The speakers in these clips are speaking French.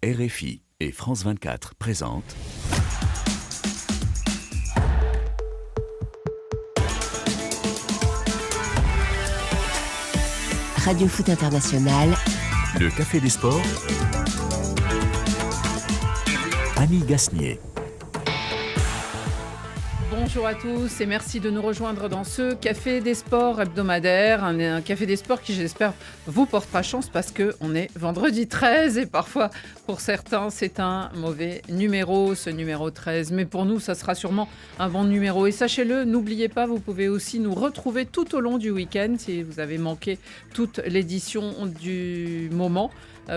RFI et France 24 présentent Radio Foot International, le Café des Sports, Annie Gasnier. Bonjour à tous et merci de nous rejoindre dans ce Café des Sports hebdomadaire, un Café des Sports qui j'espère vous portera chance parce qu'on est vendredi 13 et parfois pour certains c'est un mauvais numéro, ce numéro 13, mais pour nous ça sera sûrement un bon numéro et sachez-le, n'oubliez pas, vous pouvez aussi nous retrouver tout au long du week-end si vous avez manqué toute l'édition du moment.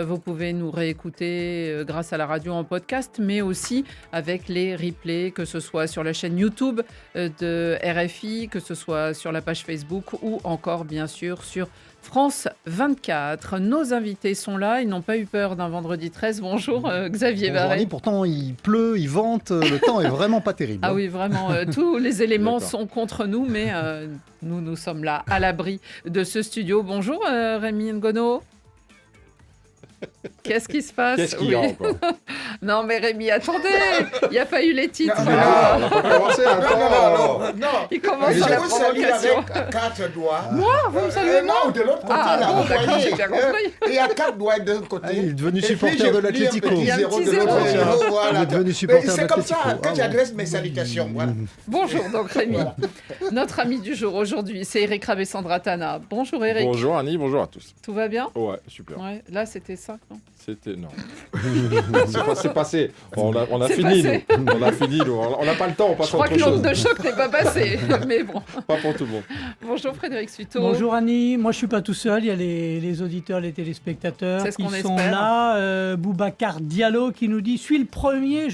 Vous pouvez nous réécouter grâce à la radio en podcast, mais aussi avec les replays, que ce soit sur la chaîne YouTube de RFI, que ce soit sur la page Facebook ou encore bien sûr sur France 24. Nos invités sont là, ils n'ont pas eu peur d'un vendredi 13. Bonjour Xavier Bonjour Barret. Annie, pourtant il pleut, il vente, le temps est vraiment pas terrible. Ah oui, vraiment, tous les éléments sont contre nous, mais nous sommes là à l'abri de ce studio. Bonjour Rémi Ngono. Qu'est-ce qui se passe? Qu'est-ce qu'il y a encore? Non mais Rémi, attendez, il n'y a pas eu les titres. On n'a pas commencé encore. Non. Il commence Je sur la vous salue provocation. avec 4 doigts. Moi, vous me saluez Non, moi? de l'autre côté, Ah là, bon, vous d'accord, voyez. j'ai bien compris. Il y a 4 doigts d'un côté. Ah, il est devenu Et puis, supporter j'ai de pris un l'Atlético. petit Il y a un zéro petit de l'autre zéro. côté. Il Voilà. est devenu Mais supporter c'est de comme ça l'Atlético. que j'adresse mes salutations. Voilà. Bonjour donc Rémi. Notre ami du jour aujourd'hui, c'est Eric Rabessandratana. Bonjour Eric. Bonjour Annie, bonjour à tous. Tout va bien? Ouais, super. Ouais, là c'était 5, non? C'était... Non. c'est passé. On a C'est fini, passé. nous. On a fini, nous. On n'a pas le temps, on passe Je à crois autre que l'onde chose. de choc n'est pas passée, mais bon. Pas pour tout le monde. Bonjour Frédéric Suto. Bonjour Annie, moi je suis pas tout seul, il y a les auditeurs, les téléspectateurs C'est ce qui qu'on sont espère. là. Boubacar Diallo qui nous dit je suis le premier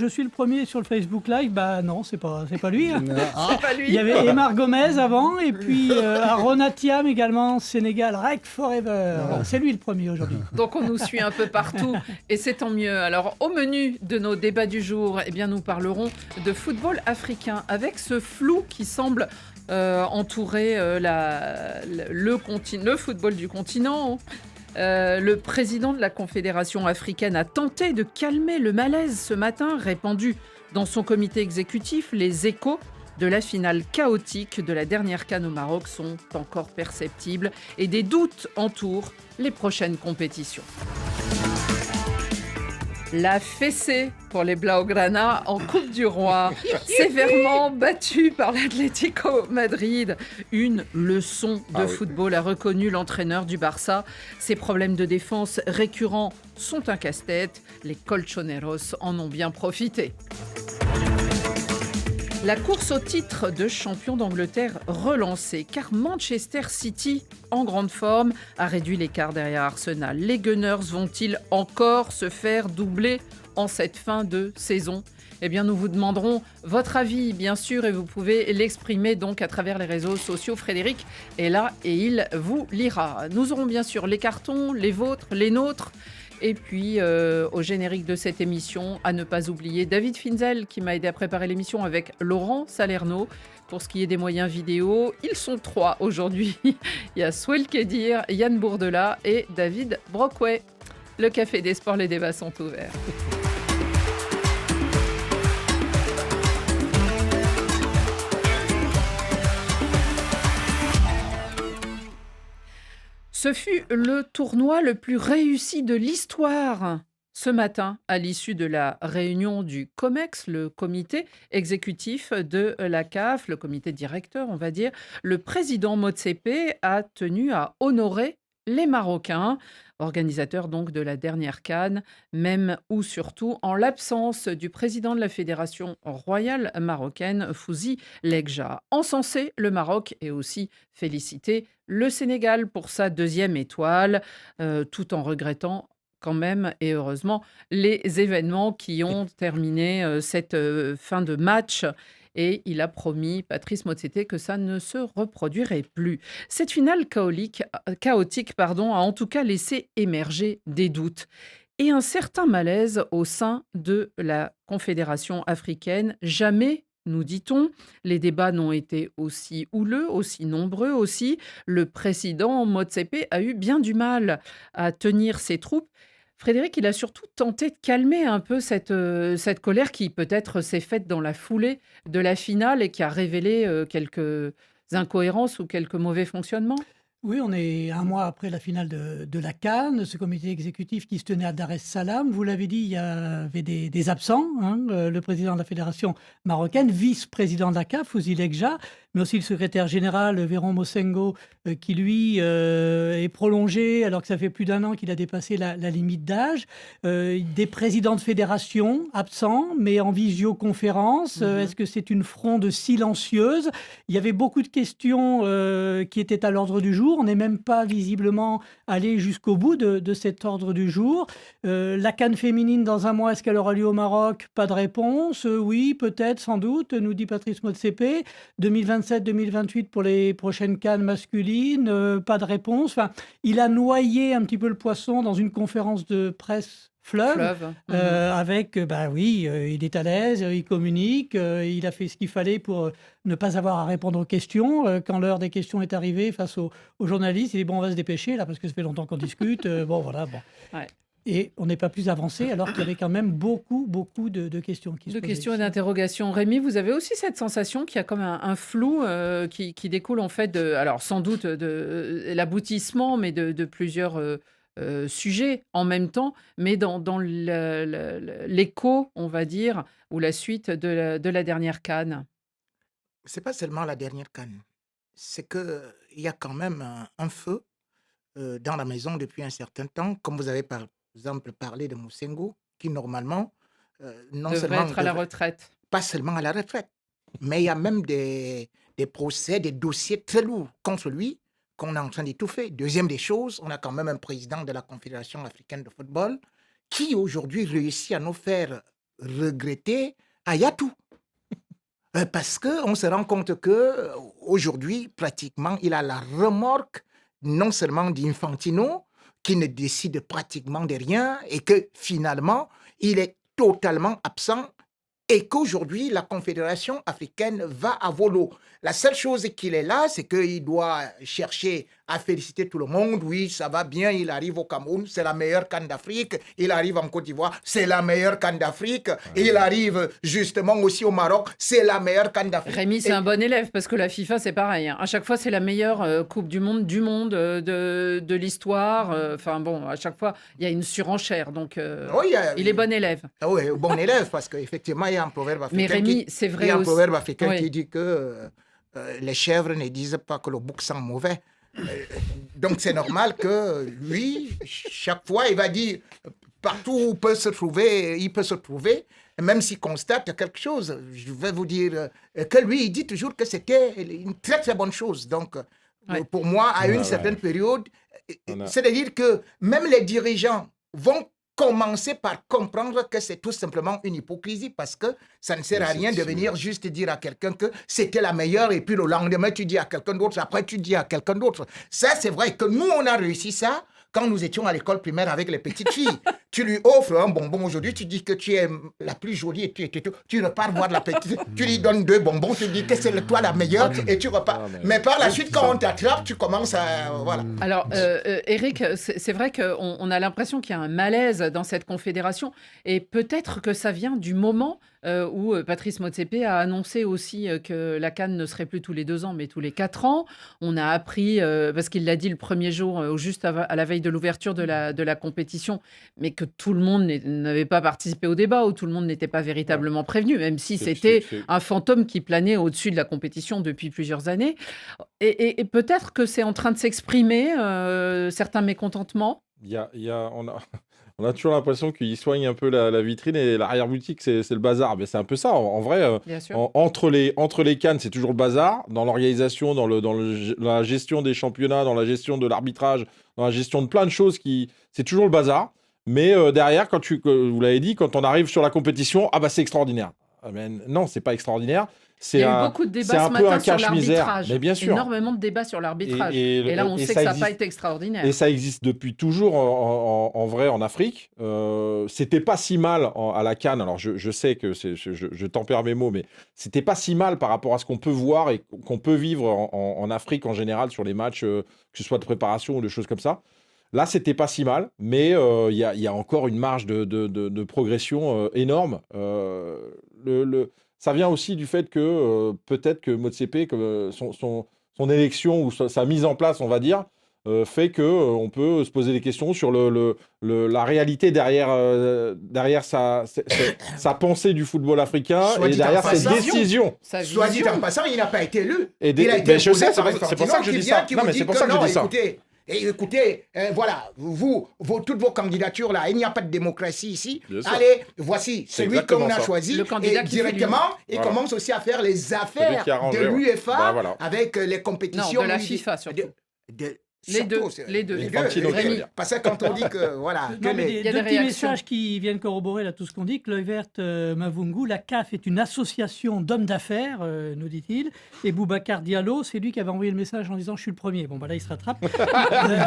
sur le Facebook Live. Bah non, c'est pas lui. Hein. C'est pas lui. Il y avait Emar Gomez avant et puis Arona Thiam également, Sénégal, Rec Forever. Bon, c'est lui le premier aujourd'hui. Donc on nous suit un peu partout et c'est tant mieux. Alors au menu de nos débats du jour, eh bien, nous parlerons de football africain avec ce flou qui semble entourer le football du continent. Le président de la Confédération africaine a tenté de calmer le malaise ce matin, répandu dans son comité exécutif. Les échos de la finale chaotique de la dernière CAN au Maroc sont encore perceptibles et des doutes entourent les prochaines compétitions. La fessée pour les Blaugrana en Coupe du Roi, sévèrement battue par l'Atlético Madrid. Une leçon de football a reconnu l'entraîneur du Barça. Ses problèmes de défense récurrents sont un casse-tête. Les Colchoneros en ont bien profité. La course au titre de champion d'Angleterre relancée, car Manchester City, en grande forme, a réduit l'écart derrière Arsenal. Les Gunners vont-ils encore se faire doubler en cette fin de saison ? Eh bien, nous vous demanderons votre avis, bien sûr, et vous pouvez l'exprimer donc à travers les réseaux sociaux. Frédéric est là et il vous lira. Nous aurons bien sûr les cartons, les vôtres, les nôtres. Et puis, au générique de cette émission, à ne pas oublier David Finzel qui m'a aidé à préparer l'émission avec Laurent Salerno. Pour ce qui est des moyens vidéo, ils sont 3 aujourd'hui. Il y a Swell Kedir, Yann Bourdela et David Brockway. Le Café des Sports, les débats sont ouverts. Ce fut le tournoi le plus réussi de l'histoire. Ce matin, à l'issue de la réunion du COMEX, le comité exécutif de la CAF, le comité directeur, on va dire, le président Motsepe a tenu à honorer les Marocains, organisateurs donc de la dernière CAN, même ou surtout en l'absence du président de la Fédération royale marocaine, Fouzi Legja. Encenser le Maroc et aussi féliciter le Sénégal pour sa 2e étoile, tout en regrettant quand même, et heureusement, les événements qui ont terminé cette fin de match. Et il a promis, Patrice Motsepe, que ça ne se reproduirait plus. Cette finale chaotique, a en tout cas laissé émerger des doutes et un certain malaise au sein de la Confédération africaine. Jamais, nous dit-on, les débats n'ont été aussi houleux, aussi nombreux aussi. Le président Motsepe a eu bien du mal à tenir ses troupes Frédéric, il a surtout tenté de calmer un peu cette colère qui peut-être s'est faite dans la foulée de la finale et qui a révélé quelques incohérences ou quelques mauvais fonctionnements. Oui, on est un mois après la finale de la CAN, ce comité exécutif qui se tenait à Dar es Salaam. Vous l'avez dit, il y avait des absents, hein, le président de la fédération marocaine, vice-président de la CAF, Fouzi Lekja, mais aussi le secrétaire général, Véron Mosengo, qui lui est prolongé alors que ça fait plus d'un an qu'il a dépassé la limite d'âge. Des présidents de fédération absents, mais en visioconférence. Est-ce que c'est une fronde silencieuse? Il y avait beaucoup de questions qui étaient à l'ordre du jour. On n'est même pas visiblement allé jusqu'au bout de cet ordre du jour. La CAN féminine dans un mois, est-ce qu'elle aura lieu au Maroc? Pas de réponse. Oui, peut-être, sans doute, nous dit Patrice Motsepe. 2027-2028 pour les prochaines CAN masculines, pas de réponse. Enfin, il a noyé un petit peu le poisson dans une conférence de presse fleuve. Avec, il est à l'aise, il communique, il a fait ce qu'il fallait pour ne pas avoir à répondre aux questions. Quand l'heure des questions est arrivée face aux journalistes, il dit, bon, on va se dépêcher là, parce que ça fait longtemps qu'on discute. Ouais. Et on n'est pas plus avancé, alors qu'il y avait quand même beaucoup de questions qui se De posaient. questions et d'interrogations. Rémi, vous avez aussi cette sensation qu'il y a comme un flou qui découle en fait alors sans doute de l'aboutissement, mais de plusieurs sujets en même temps, mais dans l'écho, on va dire, ou la suite de la dernière CAN. C'est pas seulement la dernière canne. C'est qu'il y a quand même un feu dans la maison depuis un certain temps. Comme vous avez par exemple parlé de Moussengo, qui normalement, non Devrait seulement être à la retraite. pas seulement à la retraite, mais il y a même des procès, des dossiers très lourds contre lui qu'on est en train d'étouffer. Deuxième des choses, on a quand même un président de la Confédération africaine de football qui aujourd'hui réussit à nous faire regretter Ayatou. Parce qu'on se rend compte qu'aujourd'hui, pratiquement, il a la remorque non seulement d'Infantino, qui ne décide pratiquement de rien, et que finalement, il est totalement absent, et qu'aujourd'hui, la Confédération africaine va à volo. La seule chose qu'il est là, c'est qu'il doit chercher à féliciter tout le monde. Oui, ça va bien, il arrive au Cameroun, c'est la meilleure CAN d'Afrique. Il arrive en Côte d'Ivoire, c'est la meilleure CAN d'Afrique. Et il arrive justement aussi au Maroc, c'est la meilleure CAN d'Afrique. Rémi, c'est un bon élève, parce que la FIFA, c'est pareil, hein. À chaque fois, c'est la meilleure Coupe du monde de l'histoire. À chaque fois, il y a une surenchère. Donc, Oui, il est bon élève. Oui, bon élève, parce qu'effectivement, il y a un proverbe africain. Mais Rémi, c'est vrai il y a un aussi. proverbe africain Oui. qui dit que les chèvres ne disent pas que le bouc sent mauvais. Donc c'est normal que lui, chaque fois, il va dire partout où il peut se trouver, même s'il constate quelque chose. Je vais vous dire que lui, il dit toujours que c'était une très très bonne chose. Donc pour moi, à une certaine période, c'est-à-dire que même les dirigeants vont commencer par comprendre que c'est tout simplement une hypocrisie, parce que ça ne sert à rien de venir juste dire à quelqu'un que c'était la meilleure et puis le lendemain tu dis à quelqu'un d'autre, après tu dis à quelqu'un d'autre. Ça, c'est vrai que nous, on a réussi ça quand nous étions à l'école primaire avec les petites filles. Tu lui offres un bonbon aujourd'hui, tu dis que tu es la plus jolie et tu repars voir la petite, tu lui donnes 2 bonbons, tu dis que c'est toi la meilleure et tu repars. Mais par la suite, quand on t'attrape, tu commences à... Voilà. Alors, Eric, c'est vrai qu'on a l'impression qu'il y a un malaise dans cette confédération, et peut-être que ça vient du moment où Patrice Motsepe a annoncé aussi que la CAN ne serait plus tous les 2 ans, mais tous les 4 ans. On a appris, parce qu'il l'a dit le premier jour, juste à la veille de l'ouverture de la compétition, mais que tout le monde n'avait pas participé au débat, où tout le monde n'était pas véritablement prévenu, même si c'était un fantôme qui planait au-dessus de la compétition depuis plusieurs années. Et peut-être que c'est en train de s'exprimer, certains mécontentements. On a toujours l'impression qu'il soigne un peu la vitrine, et l'arrière-boutique, c'est le bazar. Mais c'est un peu ça. En vrai, Bien sûr. entre les CAN, c'est toujours le bazar. Dans l'organisation, dans la gestion des championnats, dans la gestion de l'arbitrage, dans la gestion de plein de choses, c'est toujours le bazar. Mais derrière, vous l'avez dit, quand on arrive sur la compétition, c'est extraordinaire. Mais non, c'est pas extraordinaire. Il y a eu beaucoup de débats ce matin sur l'arbitrage. Mais bien sûr. Énormément de débats sur l'arbitrage. Et là, on sait que ça n'a pas été extraordinaire. Et ça existe depuis toujours en vrai en Afrique. C'était pas si mal à la CAN. Alors je sais que je tempère mes mots, mais c'était pas si mal par rapport à ce qu'on peut voir et qu'on peut vivre en Afrique en général sur les matchs, que ce soit de préparation ou de choses comme ça. Là, c'était pas si mal, mais il y a encore une marge de progression énorme. Ça vient aussi du fait que peut-être que Motsepe, son élection ou sa mise en place, on va dire, fait que on peut se poser des questions sur la réalité derrière sa pensée du football africain Soit et dit en derrière ses passant, décisions. Sa Soit dit vision. en passant, il n'a pas été élu. Et Il a été je imposé sais, par un c'est pour ça que je qui dis vient, ça. qui Non, vous mais dit c'est pour que ça que je non, dis ça. écoutez, voilà, toutes vos candidatures là, il n'y a pas de démocratie ici. Bien sûr. Allez, voici C'est celui exactement qu'on a ça. choisi. Le candidat et qui fait directement, il Voilà. commence aussi à faire les affaires qui arrange, de ouais. l'UEFA Bah, voilà. avec les Non, compétitions. de la lui, FIFA surtout. surtout, Les deux. Infantino, Rémi. tu veux dire. Parce que quand on dit que voilà, que Non, mais Il y a deux des petits réactions. messages qui viennent corroborer là, tout ce qu'on dit. Kluivert Mavungu, la CAF est une association d'hommes d'affaires, nous dit-il. Et Boubacar Diallo, c'est lui qui avait envoyé le message en disant « je suis le premier ». Bon, bah là, il se rattrape.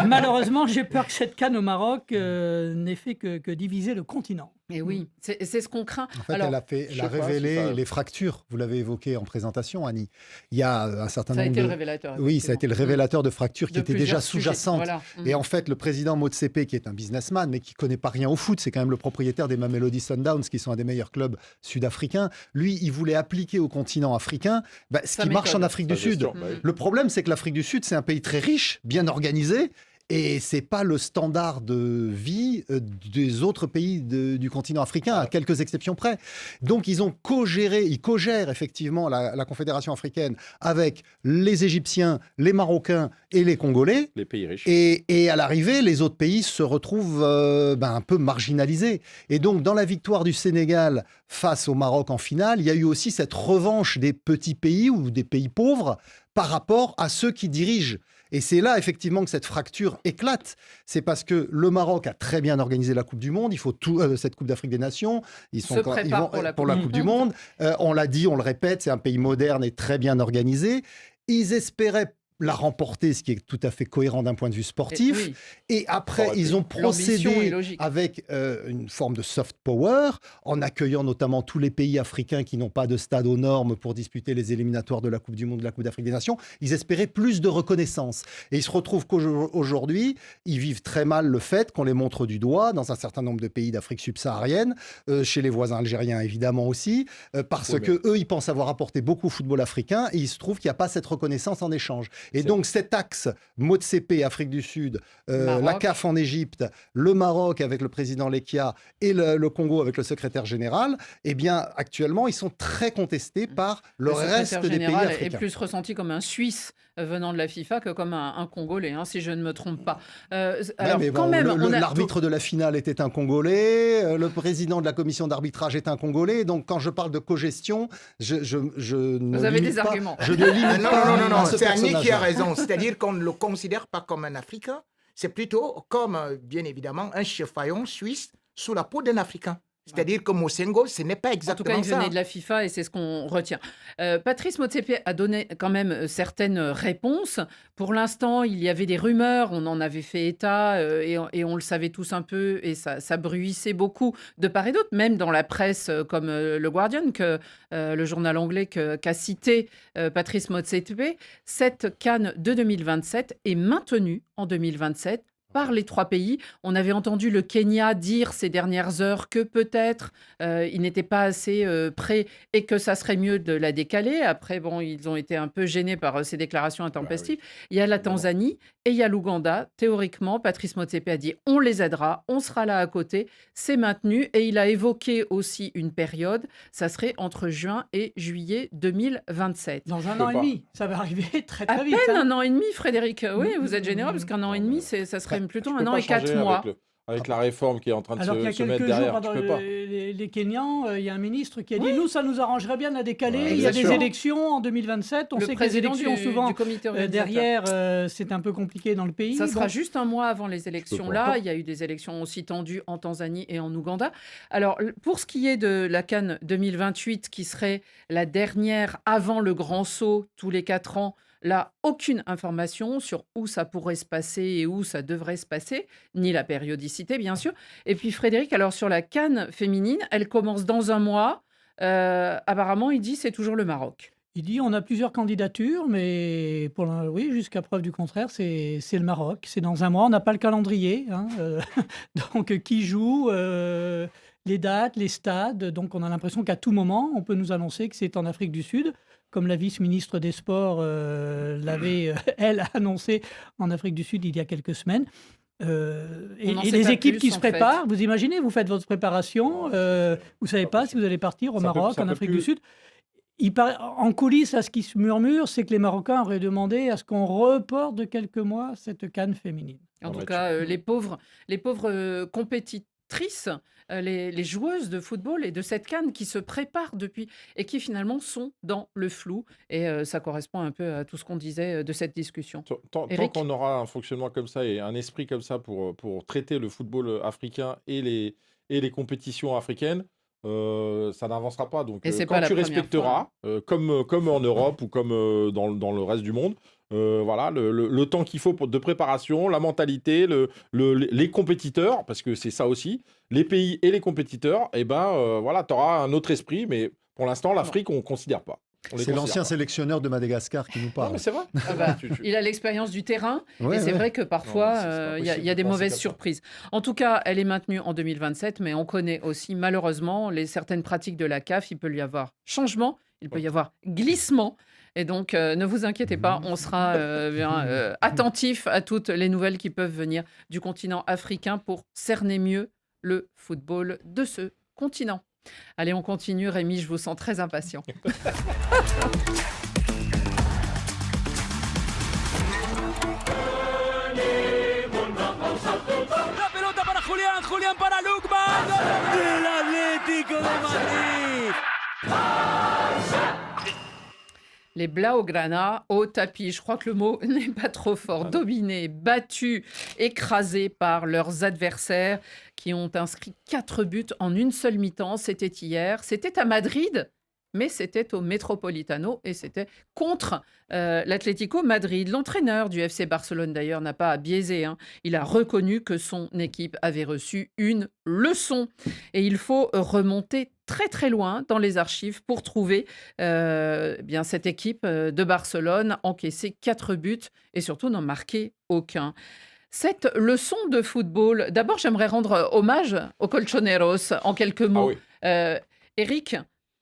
Malheureusement, j'ai peur que cette CAN au Maroc n'ait fait que diviser le continent. Et oui, c'est ce qu'on craint. En fait, Alors, elle je a sais pas révélé si ça- les fractures. Vous l'avez évoqué en présentation, Annie. Il y a un certain ça a nombre été de... le révélateur. Oui, ça a été le révélateur de fractures qui De étaient plusieurs déjà sujets. sous-jacentes. Voilà. Et en fait, le président Motsepe, qui est un businessman, mais qui connaît pas rien au foot, c'est quand même le propriétaire des Mamelodi Sundowns, qui sont un des meilleurs clubs sud-africains. Lui, il voulait appliquer au continent africain ce Sa qui marche méthode. en Afrique du Sa Sud. gestion, bah oui. Le problème, c'est que l'Afrique du Sud, c'est un pays très riche, bien organisé. Et c'est pas le standard de vie des autres pays du continent africain, à quelques exceptions près. Donc ils co-gèrent effectivement la Confédération africaine avec les Égyptiens, les Marocains et les Congolais. Les pays riches. Et à l'arrivée, les autres pays se retrouvent un peu marginalisés. Et donc, dans la victoire du Sénégal face au Maroc en finale, il y a eu aussi cette revanche des petits pays ou des pays pauvres par rapport à ceux qui dirigent. Et c'est là, effectivement, que cette fracture éclate. C'est parce que le Maroc a très bien organisé la Coupe du Monde. Il faut cette Coupe d'Afrique des Nations. Ils Se prépare pour la Coupe du Monde. On l'a dit, on le répète, c'est un pays moderne et très bien organisé. Ils espéraient la remporter, ce qui est tout à fait cohérent d'un point de vue sportif. oui. Et après, Aurait pu. ils ont L'ambition est procédé logique. avec une forme de soft power, en accueillant notamment tous les pays africains qui n'ont pas de stade aux normes pour disputer les éliminatoires de la Coupe du Monde, de la Coupe d'Afrique des Nations. Ils espéraient plus de reconnaissance. Et ils se retrouvent qu'aujourd'hui, ils vivent très mal le fait qu'on les montre du doigt dans un certain nombre de pays d'Afrique subsaharienne, chez les voisins algériens évidemment aussi, parce Oui, que eux, ils pensent avoir apporté beaucoup au football africain et il se trouve qu'il n'y a pas cette reconnaissance en échange. Et donc cet axe Motsepe, Afrique du Sud, Maroc. la CAF en Égypte, le Maroc avec le président Lekia et le Congo avec le secrétaire général, eh bien actuellement ils sont très contestés par le reste secrétaire des pays général est africains. plus ressenti comme un Suisse venant de la FIFA que comme un Congolais, hein, si je ne me trompe pas. Alors, mais quand bon, même, on a... l'arbitre de la finale était un Congolais, le président de la commission d'arbitrage est un Congolais, donc quand je parle de cogestion, je ne Vous avez limite des pas- arguments. Je ne limite pas Non, à ce c'est Annie qui a personnage-là. raison. C'est-à-dire qu'on ne le considère pas comme un Africain, c'est plutôt comme, bien évidemment, un chef-faillon suisse sous la peau d'un Africain. C'est-à-dire que Mosengo, ce n'est pas En tout cas, exactement il venait ça. de la FIFA et c'est ce qu'on retient. Patrice Motsepe a donné quand même certaines réponses. Pour l'instant, il y avait des rumeurs, on en avait fait état et on le savait tous un peu et ça bruissait beaucoup de part et d'autre, même dans la presse comme le Guardian, le journal anglais qu'a cité Patrice Motsepe. Cette CAN de 2027 est maintenue en 2027 par les trois pays. On avait entendu le Kenya dire ces dernières heures que peut-être il n'était pas assez prêt et que ça serait mieux de la décaler. Après, bon, ils ont été un peu gênés par ces déclarations intempestives. Il y a la Tanzanie et il y a l'Ouganda. Théoriquement, Patrice Motsepe a dit on les aidera, on sera là à côté. C'est maintenu et il a évoqué aussi une période. Ça serait entre juin et juillet 2027. Dans un peux an et pas. demi, ça va arriver très À très vite. peine hein. un an et demi, Frédéric. Oui, vous êtes généreux parce qu'un an et demi, ça serait plutôt un an et 4 mois. Avec la réforme qui est en train de Alors qu'il y a se mettre quelques jours, derrière, pendant tu peux pas. les Kenyans, il y a un ministre qui a dit nous, ça nous arrangerait bien de la décaler. Ouais, Il y a bien des sûr. élections en 2027. On Le sait que les président élections, du souvent, comité organisateur. derrière, c'est un peu compliqué dans le pays. Ça sera Bon. juste un mois avant les élections. pas. Là, il y a eu des élections aussi tendues en Tanzanie et en Ouganda. Alors, pour ce qui est de la CAN 2028, qui serait la dernière avant le grand saut tous les 4 ans, là, aucune information sur où ça pourrait se passer et où ça devrait se passer, ni la périodicité, bien sûr. Et puis, Frédéric, alors sur la CAN féminine, elle commence dans un mois. Apparemment, il dit c'est toujours le Maroc. Il dit on a plusieurs candidatures, mais oui, jusqu'à preuve du contraire, c'est le Maroc. C'est dans un mois, on n'a pas le calendrier. Hein, donc, qui joue, les dates, les stades. Donc, on a l'impression qu'à tout moment, on peut nous annoncer que c'est en Afrique du Sud, comme la vice-ministre des Sports l'avait, elle, annoncé en Afrique du Sud il y a quelques semaines. Et les équipes qui se préparent, vous imaginez, vous faites votre préparation, vous ne savez pas si vous allez partir au Maroc, en Afrique du Sud. En coulisses, à ce qui se murmure, c'est que les Marocains auraient demandé à ce qu'on reporte de quelques mois cette CAN féminine. En tout cas, les pauvres compétitrices, les joueuses de football et de cette CAN qui se préparent depuis et qui finalement sont dans le flou. Et ça correspond un peu à tout ce qu'on disait de cette discussion. Tant Éric ? qu'on aura un fonctionnement comme ça et un esprit comme ça pour traiter le football africain et les compétitions africaines, ça n'avancera pas. Donc, Et c'est quand pas la tu première respecteras, comme en Europe ou comme dans le reste du monde, voilà, le temps qu'il faut de préparation, la mentalité, les compétiteurs, parce que c'est ça aussi, les pays et les compétiteurs, et voilà, tu auras un autre esprit, mais pour l'instant, l'Afrique, on ne considère pas. C'est l'ancien sélectionneur de Madagascar qui nous Non, parle. mais c'est vrai. Ah bah, il a l'expérience du terrain Ouais, et c'est ouais. vrai que parfois, Non, mais c'est pas il y a possible des de penser mauvaises comme ça. surprises. En tout cas, elle est maintenue en 2027, mais on connaît aussi malheureusement certaines pratiques de la CAF. Il peut y avoir changement, il peut y avoir glissement. Et donc, ne vous inquiétez pas, on sera attentif à toutes les nouvelles qui peuvent venir du continent africain pour cerner mieux le football de ce continent. Allez, on continue. Rémi, je vous sens très impatient. La pelota para Julián, Julián para Lukman, del Atlético de Madrid. Les Blaugrana au tapis, je crois que le mot n'est pas trop fort, dominés, battus, écrasés par leurs adversaires qui ont inscrit 4 buts en une seule mi-temps. C'était hier, c'était à Madrid, mais c'était au Metropolitano et c'était contre l'Atlético Madrid. L'entraîneur du FC Barcelone d'ailleurs n'a pas à biaiser, hein. Il a reconnu que son équipe avait reçu une leçon et il faut remonter très très loin dans les archives pour trouver bien cette équipe de Barcelone encaisser 4 buts et surtout n'en marquer aucun. Cette leçon de football, d'abord j'aimerais rendre hommage aux Colchoneros en quelques mots. Ah oui. Eric,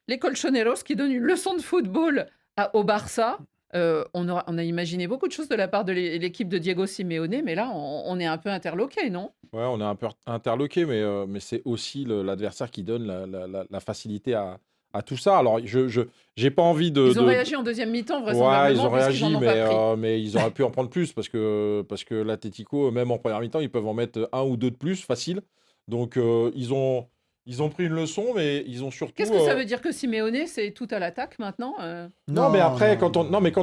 les Colchoneros qui donnent une leçon de football au Barça. On a imaginé beaucoup de choses de la part de l'équipe de Diego Simeone, mais là, on est un peu interloqué, non ? Ouais, on est un peu interloqué, mais c'est aussi l'adversaire qui donne la facilité à tout ça. Alors, je j'ai pas envie de... Ils ont réagi en deuxième mi-temps, Ouais, vraisemblablement, ils ont parce réagi, qu'ils n'en ont pas pris. mais ils auraient pu en prendre plus parce que l'Atlético, même en première mi-temps, ils peuvent en mettre un ou deux de plus, facile. Donc, ils ont pris une leçon, mais ils ont surtout... Qu'est-ce que ça veut dire que Simeone, c'est tout à l'attaque maintenant Non, mais après, quand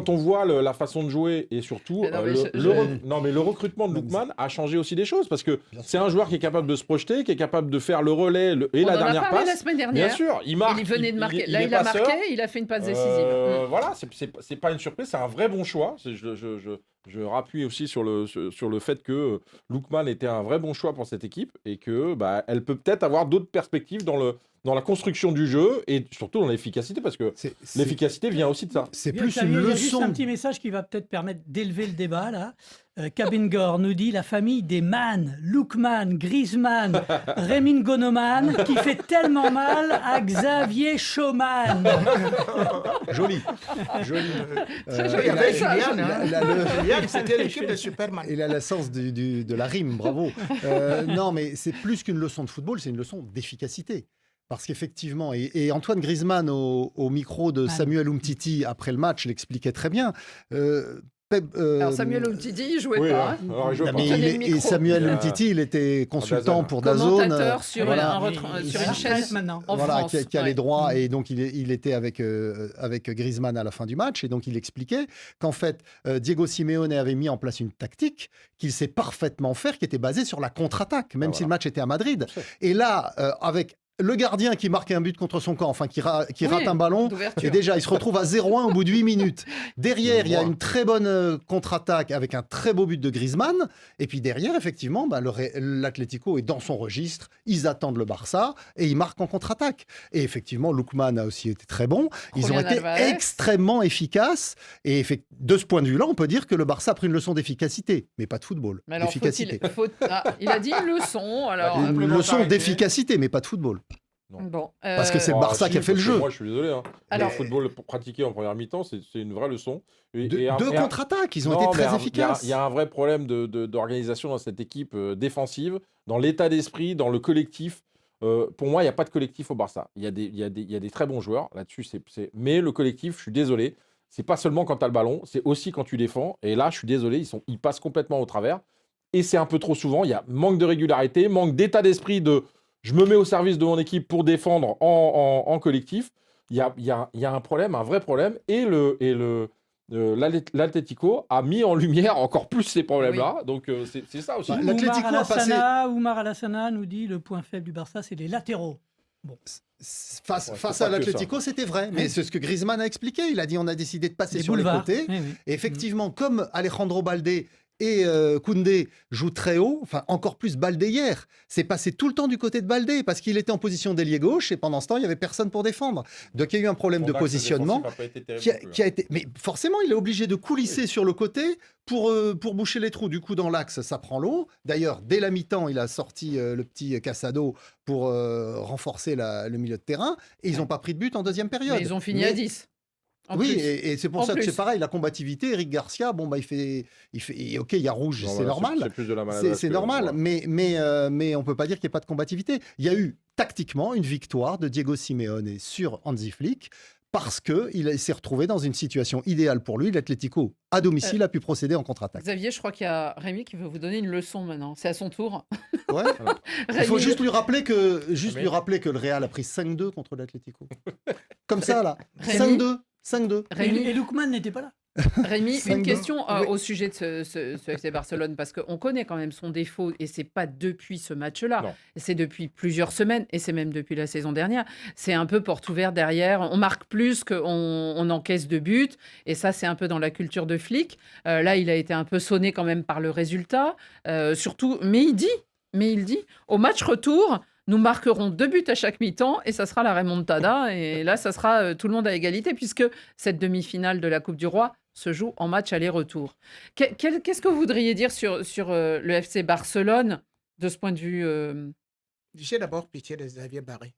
on voit la façon de jouer et surtout Mais non, mais le recrutement de Lookman a changé aussi des choses parce que c'est un joueur qui est capable de se projeter, qui est capable de faire le relais et On la en a dernière parlé passe. la semaine dernière. Bien sûr, il marque. Il venait de marquer. il Là, est il a passeur. marqué, il a fait une passe décisive. Voilà, c'est pas une surprise, c'est un vrai bon choix. Je rappuie aussi sur le fait que Lookman était un vrai bon choix pour cette équipe et que elle peut peut-être avoir d'autres perspectives dans la construction du jeu et surtout dans l'efficacité parce que l'efficacité vient aussi de ça. C'est Bien, plus Xavier, une il y a juste leçon. un petit message qui va peut-être permettre d'élever le débat là. Kabingor nous dit la famille des Man, Lookman, Griezmann, Rémin Gonoman qui fait tellement mal à Xavier Schaumann. Joli. Joli. Très Il joli. y avait ça, Julien, hein. Julien, c'était l'équipe de Superman. Il a l'essence de la rime, bravo. Non, mais c'est plus qu'une leçon de football, c'est une leçon d'efficacité. Parce qu'effectivement, et Antoine Griezmann au micro de Samuel Umtiti après le match l'expliquait très bien. Alors Samuel Umtiti, il jouait Oui, pas. hein. alors, il joue Non, pas. mais Tenez le et micro. Samuel Il a- Umtiti, il était consultant DAZN. pour DAZN. Commentateur sur, voilà. sur une chaîne maintenant. en Voilà, France. qui a les Ouais. droits, et donc il était avec Griezmann à la fin du match, et donc il expliquait qu'en fait, Diego Simeone avait mis en place une tactique qu'il sait parfaitement faire, qui était basée sur la contre-attaque, même si le match était à Madrid. Et là, avec le gardien qui marque un but contre son camp, enfin qui Oui, rate un ballon, d'ouverture. et déjà il se retrouve à 0-1 au bout de 8 minutes. Derrière, il y a une très bonne contre-attaque avec un très beau but de Griezmann. Et puis derrière, effectivement, l'Atlético est dans son registre. Ils attendent le Barça et ils marquent en contre-attaque. Et effectivement, Lookman a aussi été très bon. Ils ont Julian été Alvarez. extrêmement efficaces. Et de ce point de vue-là, on peut dire que le Barça a pris une leçon d'efficacité, mais pas de football. Mais alors, D'efficacité. il a dit une leçon. Alors, Une leçon d'efficacité, mais pas de football. bon, Parce que c'est le Barça qui a fait le jeu. Moi, je suis désolé. Alors- Le football pratiqué en première mi-temps, c'est une vraie leçon. Deux contre-attaques, ils ont Non, été mais très efficaces. Il y a un vrai problème d'organisation dans cette équipe défensive, dans l'état d'esprit, dans le collectif. Pour moi, il n'y a pas de collectif au Barça. Il y a des très bons joueurs là-dessus. Mais le collectif, je suis désolé, c'est pas seulement quand tu as le ballon, c'est aussi quand tu défends. Et là, je suis désolé, ils passent complètement au travers. Et c'est un peu trop souvent. Il y a manque de régularité, manque d'état d'esprit de je me mets au service de mon équipe pour défendre en collectif. Il y a un problème, un vrai problème. Et l'Atlético a mis en lumière encore plus ces problèmes-là. Donc, c'est ça aussi. L'Atlético a passé... Oumar Alassana nous dit le point faible du Barça, c'est les latéraux. Bon. Face c'est à pas que l'Atlético, c'était vrai. Mais c'est ce que Griezmann a expliqué. Il a dit on a décidé de passer Les sur boulevards. les côtés. Oui, oui. Et effectivement, comme Alejandro Baldé et Koundé jouent très haut, enfin encore plus Baldé hier, c'est passé tout le temps du côté de Baldé parce qu'il était en position d'ailier gauche et pendant ce temps, il n'y avait personne pour défendre. Donc il y a eu un problème de positionnement qui a été... Mais forcément, il est obligé de coulisser sur le côté pour boucher les trous. Du coup, dans l'axe, ça prend l'eau. D'ailleurs, dès la mi-temps, il a sorti le petit Casado pour renforcer le milieu de terrain et ils n'ont pas pris de but en deuxième période. mais ils ont fini à 10. En Oui, plus. et c'est pour En ça que plus. c'est pareil, la combativité, Eric Garcia, il fait, ok, il y a rouge, c'est normal, C'est plus de la maladresse c'est que- normal, voilà. mais on peut pas dire qu'il n'y ait pas de combativité. Il y a eu tactiquement une victoire de Diego Simeone sur Hansi Flick parce qu'il s'est retrouvé dans une situation idéale pour lui. L'Atlético, à domicile, a pu procéder en contre-attaque. Xavier, je crois qu'il y a Rémi qui veut vous donner une leçon maintenant. C'est à son tour. Ouais. Il Rémi, faut juste lui rappeler que, Mais- lui rappeler que le Real a pris 5-2 contre l'Atlético. Comme ça, là. Rémi 5-2. 5-2. Rémi, Et Lookman n'était pas là. Rémi, 5-2. une question Oui. au sujet de ce FC Barcelone, parce qu'on connaît quand même son défaut, et c'est pas depuis ce match-là, Non. c'est depuis plusieurs semaines, et c'est même depuis la saison dernière. C'est un peu porte ouverte derrière, on marque plus qu'on encaisse de buts, et ça c'est un peu dans la culture de Flick. Là, il a été un peu sonné quand même par le résultat, surtout, mais il dit, au match retour, nous marquerons 2 buts à chaque mi-temps et ça sera la remontada. Et là, ça sera tout le monde à égalité puisque cette demi-finale de la Coupe du Roi se joue en match aller-retour. Qu'est-ce que vous voudriez dire sur le FC Barcelone de ce point de vue J'ai d'abord pitié de Xavier Barré.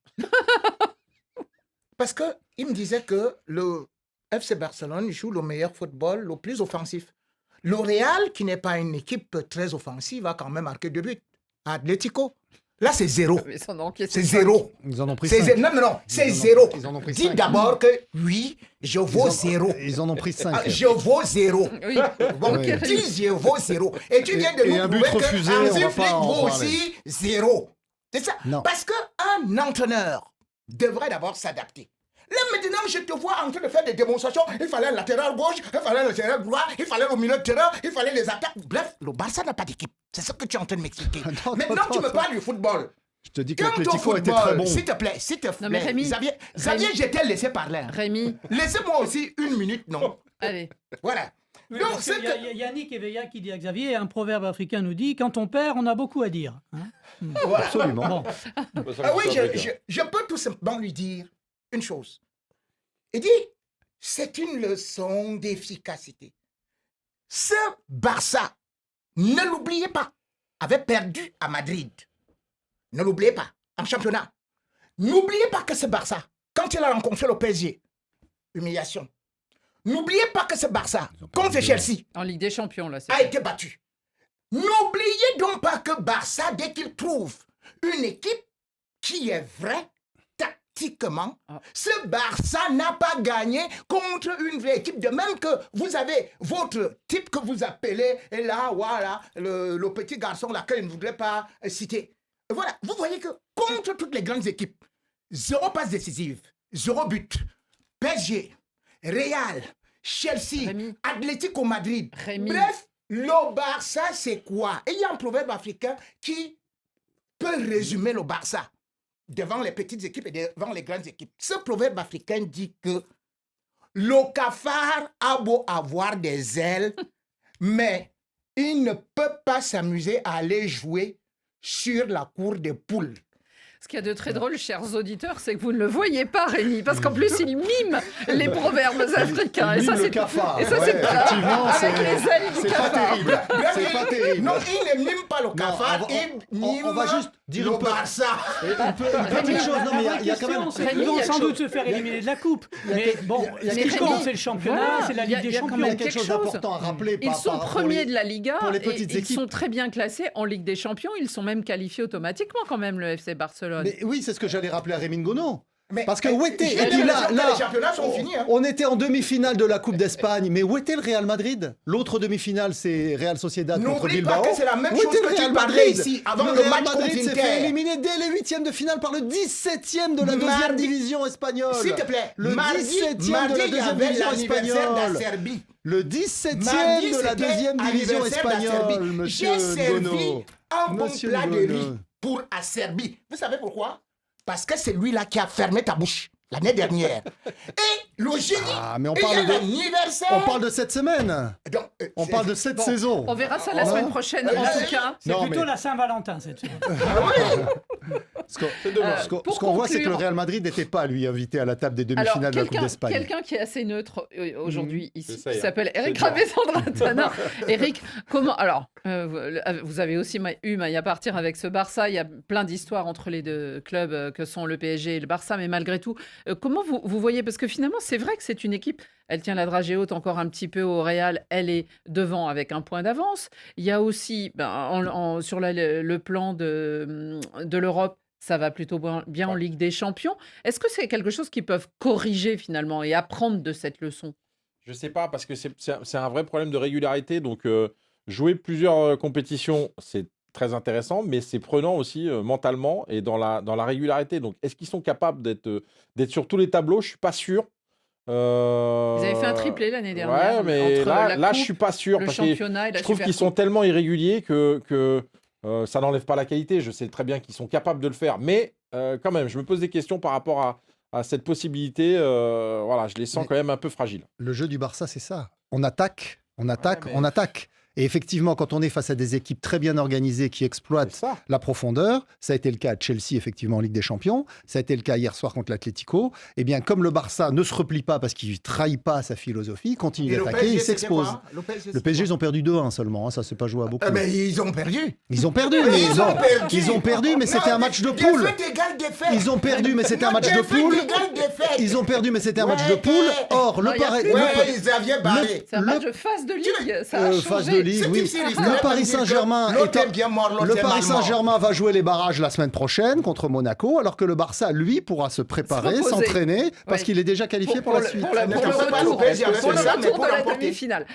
Parce qu'il me disait que le FC Barcelone joue le meilleur football, le plus offensif. Le Real, qui n'est pas une équipe très offensive, a quand même marqué 2 buts. Atlético. Là, c'est 0. mais sans encaisser C'est cinq. 0. Ils en ont pris C'est 5. non, c'est Ils en ont- 0. ils en ont pris Dis cinq. d'abord que oui, je vaux 0. Ils en ont pris 5. Je vaux 0. Oui. Bon, Ok, Rémi. dis je vaux 0. Et tu viens de Et nous un but prouver refusé, que on Hansi va Flick pas en vaut parler. aussi 0. C'est ça. Non. Parce qu'un entraîneur devrait d'abord s'adapter. Là, maintenant, je te vois en train de faire des démonstrations. Il fallait un latéral gauche, il fallait un latéral droit, il fallait le milieu de terrain, il fallait les attaques. Bref, le Barça n'a pas d'équipe. C'est ça que tu es en train de m'expliquer. Attends, Maintenant, tu me attends. parles du football. Je te dis que Comme ton l'Atlético était très football, bon. s'il te plaît, s'il te plaît. Non, mais Rémi, Xavier, Rémi. je t'ai laissé parler. hein. Rémi, Laissez-moi aussi une minute, non? allez. Voilà. Oui, Donc, parce c'est qu'il y a- que... il y a Yannick Eveilla qui dit à Xavier, un proverbe africain nous dit, quand on perd, on a beaucoup à dire. Hein. Voilà. Absolument. Bon. C'est pas ça Ah que oui, je suis africain. je peux tout simplement lui dire une chose. Il dit, c'est une leçon d'efficacité. Ce Barça, ne l'oubliez pas, avait perdu à Madrid. Ne l'oubliez pas, en championnat. N'oubliez pas que ce Barça, quand il a rencontré le PSG, humiliation. N'oubliez pas que ce Barça, contre Chelsea, En Ligue des Champions, là, c'est a été battu. N'oubliez donc pas que Barça, dès qu'il trouve une équipe qui est vraie, tactiquement, Ah. ce Barça n'a pas gagné contre une vraie équipe. De même que vous avez votre type que vous appelez, et là, voilà, le petit garçon là que je ne voudrais pas citer. Voilà, vous voyez que contre toutes les grandes équipes, 0 passe décisive, 0 but. PSG, Real, Chelsea, Rémi. Atlético Madrid. Rémi. Bref, le Barça, c'est quoi? Et il y a un proverbe africain qui peut résumer le Barça. devant les petites équipes et devant les grandes équipes. Ce proverbe africain dit que le cafard a beau avoir des ailes, mais il ne peut pas s'amuser à aller jouer sur la cour des poules. Ce qu'il y a de très drôle, chers auditeurs, c'est que vous ne le voyez pas, Rémi, parce qu'en plus, il mime les proverbes africains. Il mime le cafard. Et ça, Ouais, c'est pas effectivement, avec les ailes du c'est pas cafard. terrible. C'est pas terrible. Non, il ne mime pas le cafard, il mime on va juste dire le un peu- Barça. Une petite chose, non mais il y a quand même... Rémi, Ils vont il y a sans quelque doute se faire éliminer de la coupe. Mais bon, il y a ce quelque qui chose. compte, c'est le championnat, Voilà, c'est la il y a- Ligue des il y a quand Champions. Il y a même quelque chose quelque chose. d'important à rappeler. Ils sont premiers de la Liga pour les et petites ils équipes. sont très bien classés en Ligue des Champions. Ils sont même qualifiés automatiquement quand même, le FC Barcelone. Mais oui, c'est ce que j'allais rappeler à Rémi Ngono. Mais- Parce que où était... J'ai Et puis dit là, les championnats sont finis. Hein. on était en demi-finale de la Coupe d'Espagne, mais où était le Real Madrid? L'autre demi-finale, c'est Real Sociedad contre N'oublie pas Bilbao. que c'est la même Où chose était que le tu Real parlais Madrid ici, avant Le le Real match Madrid contre s'est Inter. fait éliminer dès les huitièmes de finale par le 17e de la deuxième Mardi- division espagnole. S'il te plaît, Le mardi, 17e de mardi, la il y deuxième avait division l'anniversaire de la espagnole. Serbie. Le 17e Mardi, de la c'était deuxième division anniversaire de la espagnole, Serbie. monsieur J'ai servi Ngono. un bon Monsieur plat de Ngono. riz pour la Serbie. Vous savez pourquoi? Parce que c'est lui là qui a fermé ta bouche l'année dernière. Et le jeudi, Ah, mais on il y a parle de- l'anniversaire. On parle de cette semaine. Donc, On c'est- parle de cette Bon, saison. On verra ça la Oh. semaine prochaine, en tout cas. C'est Non, plutôt mais- la Saint-Valentin cette semaine. Pour Ce qu'on voit, c'est que le conclure- Real Madrid n'était pas, lui, invité à la table des demi-finales de la Coupe d'Espagne. quelqu'un qui est assez neutre aujourd'hui ici, C'est ça, qui Yann. s'appelle Eric C'est bien. Ravessandratana. Eric, comment... Alors, vous avez aussi eu maille à partir avec ce Barça. Il y a plein d'histoires entre les deux clubs que sont le PSG et le Barça, mais malgré tout, comment vous voyez? Parce que finalement, c'est vrai que c'est une équipe, elle tient la dragée haute encore un petit peu au Real, elle est devant avec un point d'avance. Il y a aussi, sur le plan de l'Europe, ça va plutôt bien en Ligue des Champions. Est-ce que c'est quelque chose qu'ils peuvent corriger finalement et apprendre de cette leçon? Je sais pas, parce que c'est un vrai problème de régularité. Donc, jouer plusieurs compétitions, c'est très intéressant, mais c'est prenant aussi mentalement et dans la régularité. Donc, est-ce qu'ils sont capables d'être sur tous les tableaux? Je suis pas sûr. Ils avaient fait un triplé l'année dernière. Ouais, mais entre là, la je coupe, suis pas sûr. le Parce que championnat et la je trouve qu'ils sont Supercoupe. tellement irréguliers que ça n'enlève pas la qualité. Je sais très bien qu'ils sont capables de le faire. Mais quand même, je me pose des questions par rapport à cette possibilité. Voilà, je les sens Mais- quand même un peu fragiles. Le jeu du Barça, c'est ça. On attaque, on attaque, mais- on attaque. Et effectivement, quand on est face à des équipes très bien organisées qui C'est exploitent ça. la profondeur, ça a été le cas à Chelsea, effectivement, en Ligue des Champions, ça a été le cas hier soir contre l'Atlético, eh bien, comme le Barça ne se replie pas parce qu'il ne trahit pas sa philosophie, continue Et le d'attaquer, PSG, il c'était s'expose. quoi? Le PSG, Le PSG, ils ont perdu 2-1 seulement, hein, ça s'est pas joué à beaucoup. Mais ils ont perdu. Ils ont perdu, mais ils ont perdu, mais c'était un match de poule. Défaite égale défaite. Ils ont perdu, mais c'était un match de Défaite poule. égale défaite. Ils ont perdu, mais c'était un match Ouais, de poule. Or, le Non, il y a Paris... plus de- Ouais, ils avaient barré. C'est un Le- match de phase de Ligue. Ça a phase changé. de Ligue, C'est oui. difficile. Le Paris Saint-Germain L'autre est en- est bien mort, l'autre Le est Paris mal mort. Saint-Germain va jouer les barrages la semaine prochaine contre Monaco, alors que le Barça, lui, pourra se préparer, Se reposer. s'entraîner, parce Oui. qu'il est déjà qualifié pour la suite. Pour le Ne t'en fais pas, retour, le PSG avait pour le fait ça, mais retour pour de la l'emporter. demi-finale.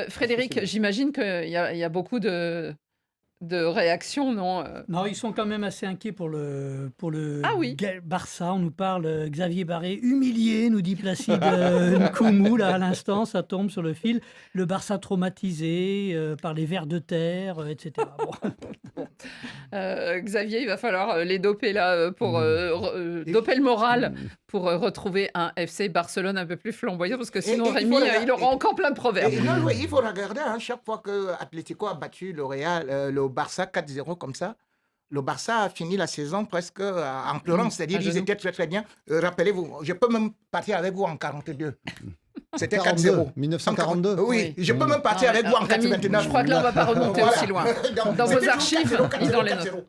Frédéric, j'imagine qu'il y a beaucoup de réactions, non Non, ils sont quand même assez inquiets pour le Ah oui. Barça. On nous parle Xavier Barré humilié, nous dit Placide Nkoumou, là à l'instant, ça tombe sur le fil. Le Barça traumatisé par les vers de terre, etc. Bon. Xavier, il va falloir les doper là pour doper le moral pour retrouver un FC Barcelone un peu plus flamboyant parce que sinon et il Rémi, faut regarder- il aura encore plein de proverbes. Et non, oui, il faut regarder, hein, chaque fois que Atlético a battu le Real, le Barça 4-0 comme ça, le Barça a fini la saison presque en pleurant, c'est-à-dire à ils genoux. étaient très très bien. Rappelez-vous, je peux même partir avec vous en 42. C'était 42, 4-0. 1942. Oui, je peux Mm. même partir Non, avec vous en Rémi, 99. je crois que là, on va pas remonter Voilà. aussi loin. Donc, Dans vos c'était toujours archives 4-0, et dans les 4-0. nôtres.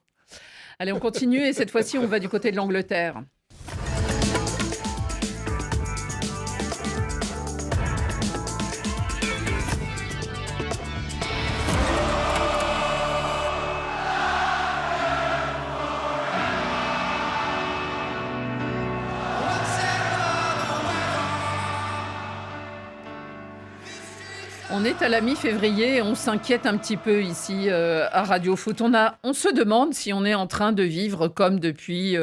Allez, on continue et cette fois-ci, on va du côté de l'Angleterre. On est à la mi-février et on s'inquiète un petit peu ici à Radio Foot. On se demande si on est en train de vivre comme depuis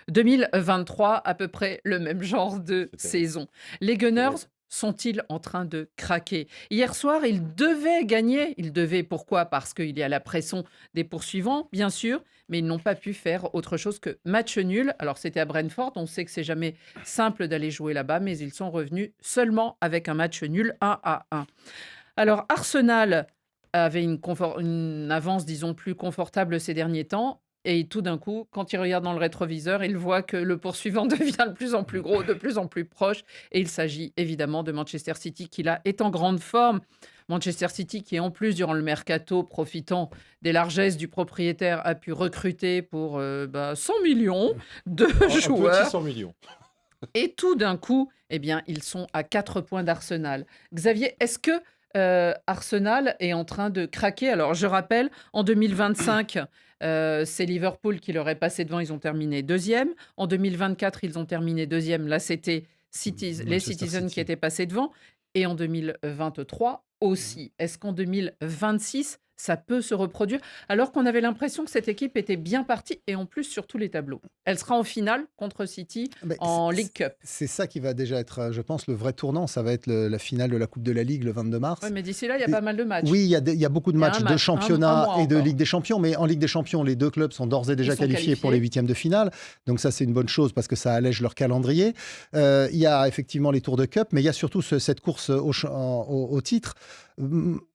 2023 à peu près le même genre de saison. Les Gunners sont-ils en train de craquer? Hier soir, ils devaient gagner. Ils devaient, pourquoi? Parce qu'il y a la pression des poursuivants, bien sûr, mais ils n'ont pas pu faire autre chose que match nul. Alors, c'était à Brentford. On sait que c'est jamais simple d'aller jouer là-bas, mais ils sont revenus seulement avec un match nul 1-1. Alors, Arsenal avait une avance, disons, plus confortable ces derniers temps. Et tout d'un coup, quand il regarde dans le rétroviseur, il voit que le poursuivant devient de plus en plus gros, de plus en plus proche. Et il s'agit évidemment de Manchester City qui là est en grande forme. Manchester City qui en plus, durant le mercato, profitant des largesses du propriétaire, a pu recruter pour 100 millions de Un petit joueurs. 100 millions. Et tout d'un coup, eh bien, ils sont à 4 points d'Arsenal. Xavier, est-ce que Arsenal est en train de craquer? Alors, je rappelle, en 2025, c'est Liverpool qui leur est passé devant. Ils ont terminé deuxième. En 2024, ils ont terminé deuxième. Là, c'était les Manchester Citizens City. qui étaient passés devant. Et en 2023 aussi. Est-ce qu'en 2026, ça peut se reproduire? Alors qu'on avait l'impression que cette équipe était bien partie et en plus sur tous les tableaux. Elle sera en finale contre City Mais en League Cup. C'est ça qui va déjà être, je pense, le vrai tournant. Ça va être la finale de la Coupe de la Ligue le 22 mars. Oui, mais d'ici là, il y a Et- pas mal de matchs. Oui, il y a beaucoup de Il y a matchs un de match, un championnat mois et de encore. Ligue des Champions, mais en Ligue des Champions, les deux clubs sont d'ores et déjà Ils sont qualifiés pour les qualifiés. huitièmes de finale. Donc ça, c'est une bonne chose parce que ça allège leur calendrier. Il y a effectivement les tours de Cup, mais il y a surtout cette course au titre.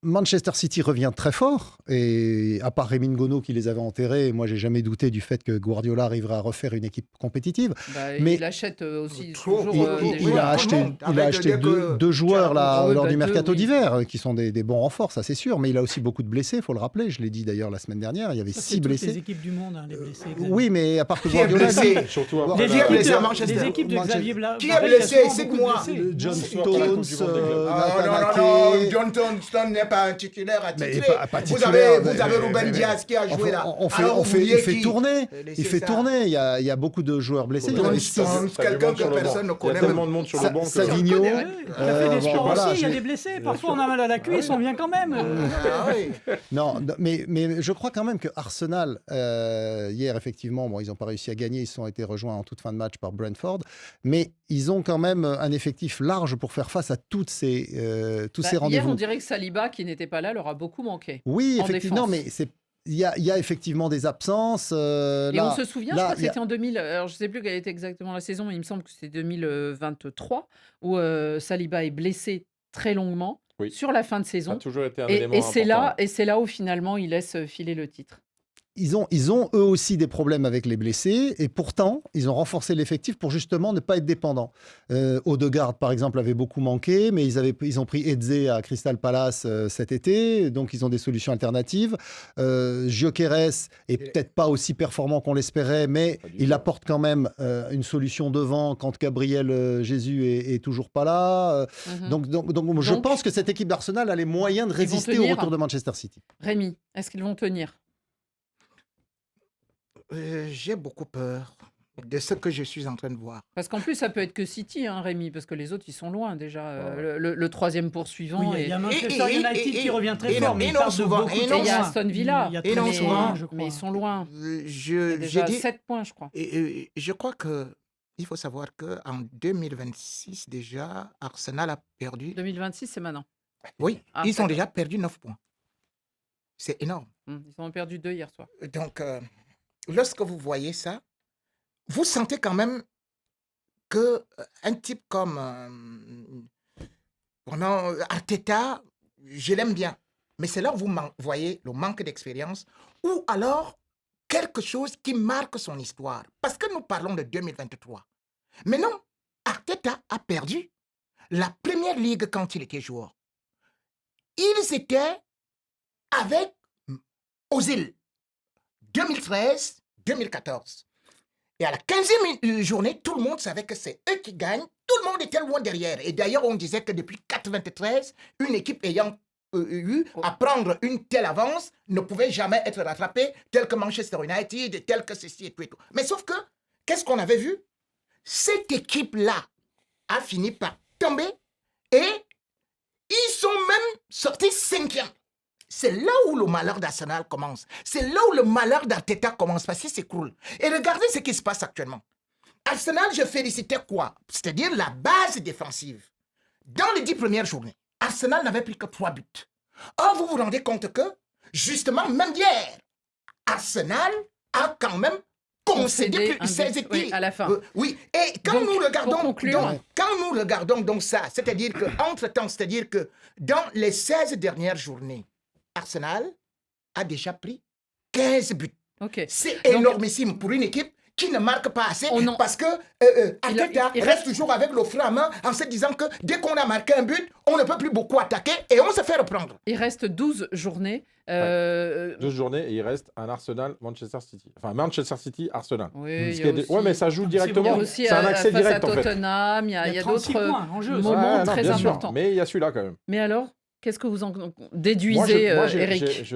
Manchester City revient très fort et à part Rémi Ngono qui les avait enterrés, moi j'ai jamais douté du fait que Guardiola arriverait à refaire une équipe compétitive. Mais il achète aussi Trop. toujours Il- des il Il joueurs. a acheté, Arrête il a de acheté dire que deux joueurs là, Oui, lors bah du deux, mercato oui. d'hiver qui sont des bons renforts, ça c'est sûr, mais il a aussi beaucoup de blessés, il faut le rappeler. Je l'ai dit d'ailleurs la semaine dernière, il y avait Ça, 6 c'est toutes les blessés. équipes du monde, hein, les blessés. Xavier. Oui, mais à part que Qui est Guardiola, blessé? Surtout Les après Qui est la- blessé à Manchester? Les équipes de Manchester- Xavier Bla. Qui est Barret, il y a blessé? souvent C'est beaucoup que moi. de blessés. John C'est sur la Coupe du Stones, Monde des clubs. Ah, Nathan non, Ake. John Stone n'est pas un titulaire à Mais titrer. pas Vous titulaire, avez mais- Ruben mais- Diaz qui a joué là. Alors, vous il vouliez fait qui tourner. Laissez Il fait ça. tourner. Il y a beaucoup de joueurs blessés. Il y en John avait Stones, six. Ça lui quelqu'un manque sur que le personne banc. ne connaît. Il y a tellement de monde sur le banc que... Savigno. Qui a fait des sports voilà, aussi, il y a j'ai- des blessés. Parfois, on a mal à la cuisse, on vient quand même. Ah oui. Non, mais je crois quand même que Arsenal, hier, effectivement, bon, ils n'ont pas réussi à gagner. Ils ont été rejoints en toute fin de match par Brentford. Mais ils ont quand même un effectif large pour faire face à tous ces Hier, rendez-vous. on dirait que Saliba, qui n'était pas là, leur a beaucoup manqué. Oui, en effectivement, défense. mais il y a effectivement des absences. Et là, on se souvient, là, je crois que il y a- c'était en 2000. Alors, je ne sais plus quelle était exactement la saison, mais il me semble que c'était 2023, où Saliba est blessé très longuement Oui. sur la fin de Ça a saison. toujours été un Et, élément et c'est important. là où finalement il laisse filer le titre. Ils ont eux aussi des problèmes avec les blessés et pourtant ils ont renforcé l'effectif pour justement ne pas être dépendants. Odegaard par exemple avait beaucoup manqué, mais ils ont pris Eze à Crystal Palace cet été, donc ils ont des solutions alternatives. Gyökeres est peut-être pas aussi performant qu'on l'espérait, mais Pas du il tout. apporte quand même une solution devant quand Gabriel Jesus est toujours pas là. Mhm. Donc, je Donc, pense que cette équipe d'Arsenal a les moyens de ils vont résister au tenir. retour de Manchester City. Rémi, est-ce qu'ils vont tenir? J'ai beaucoup peur de ce que je suis en train de voir. Parce qu'en plus, ça peut être que City, hein, Rémi, parce que les autres, ils sont loin déjà. Ouais. Le troisième poursuivant. Oui, il y a et Manchester United qui revient très et fort, non, mais et ils non, partent de souvent, beaucoup et de non, il y a loin. Aston Villa. Il y a Et non, très souvent, loin, je crois. Mais ils sont loin. Je Il y a j'ai déjà dit, 7 points, je crois. je crois que il faut savoir qu'en 2026 déjà, Arsenal a perdu. 2026, c'est maintenant. Oui, Ah, ils ont d'accord. déjà perdu 9 points. C'est énorme. Ils en ont perdu 2 hier soir. Donc, lorsque vous voyez ça, vous sentez quand même que un type comme vraiment Arteta, je l'aime bien. Mais c'est là où vous voyez le manque d'expérience ou alors quelque chose qui marque son histoire. Parce que nous parlons de 2023. Mais non, Arteta a perdu la première ligue quand il était joueur. Ils étaient avec Ozil 2013-2014. Et à la 15e journée, tout le monde savait que c'est eux qui gagnent. Tout le monde était loin derrière. Et d'ailleurs, on disait que depuis 93, une équipe ayant eu à prendre une telle avance ne pouvait jamais être rattrapée, tel que Manchester United, tel que ceci et tout et tout. Mais sauf que, qu'est-ce qu'on avait vu? Cette équipe-là a fini par tomber et ils sont même sortis 5e. C'est là où le malheur d'Arsenal commence. C'est là où le malheur d'Arteta commence parce qu'il s'écroule. Et regardez ce qui se passe actuellement. Arsenal, je félicitais quoi? C'est-à-dire la base défensive. dans les 10 premières journées, Arsenal n'avait pris que 3 buts. Or, vous vous rendez compte que, justement, même hier, Arsenal a quand même concédé plus 16 tirs. Oui, à la fin. Oui, et quand Donc, nous regardons, pour conclure- quand nous regardons donc ça, c'est-à-dire que entre-temps, c'est-à-dire que dans les 16 dernières journées, Arsenal a déjà pris 15 buts. Ok. C'est Donc- énormissime pour une équipe qui ne marque pas assez parce que Arteta il reste toujours avec le frein à main en se disant que dès qu'on a marqué un but, on ne peut plus beaucoup attaquer et on se fait reprendre. Il reste 12 journées. 2 journées et il reste un Arsenal-Manchester City. Enfin, Manchester City-Arsenal. Oui, Ce qui est aussi- mais ça joue il y a directement. aussi C'est un accès face direct à en fait. Tottenham, il y a 36 d'autres points en jeu. moments Ouais, non, très bien sûr, importants. mais il y a celui-là quand même. Mais alors, qu'est-ce que vous en Moi, déduisez, Eric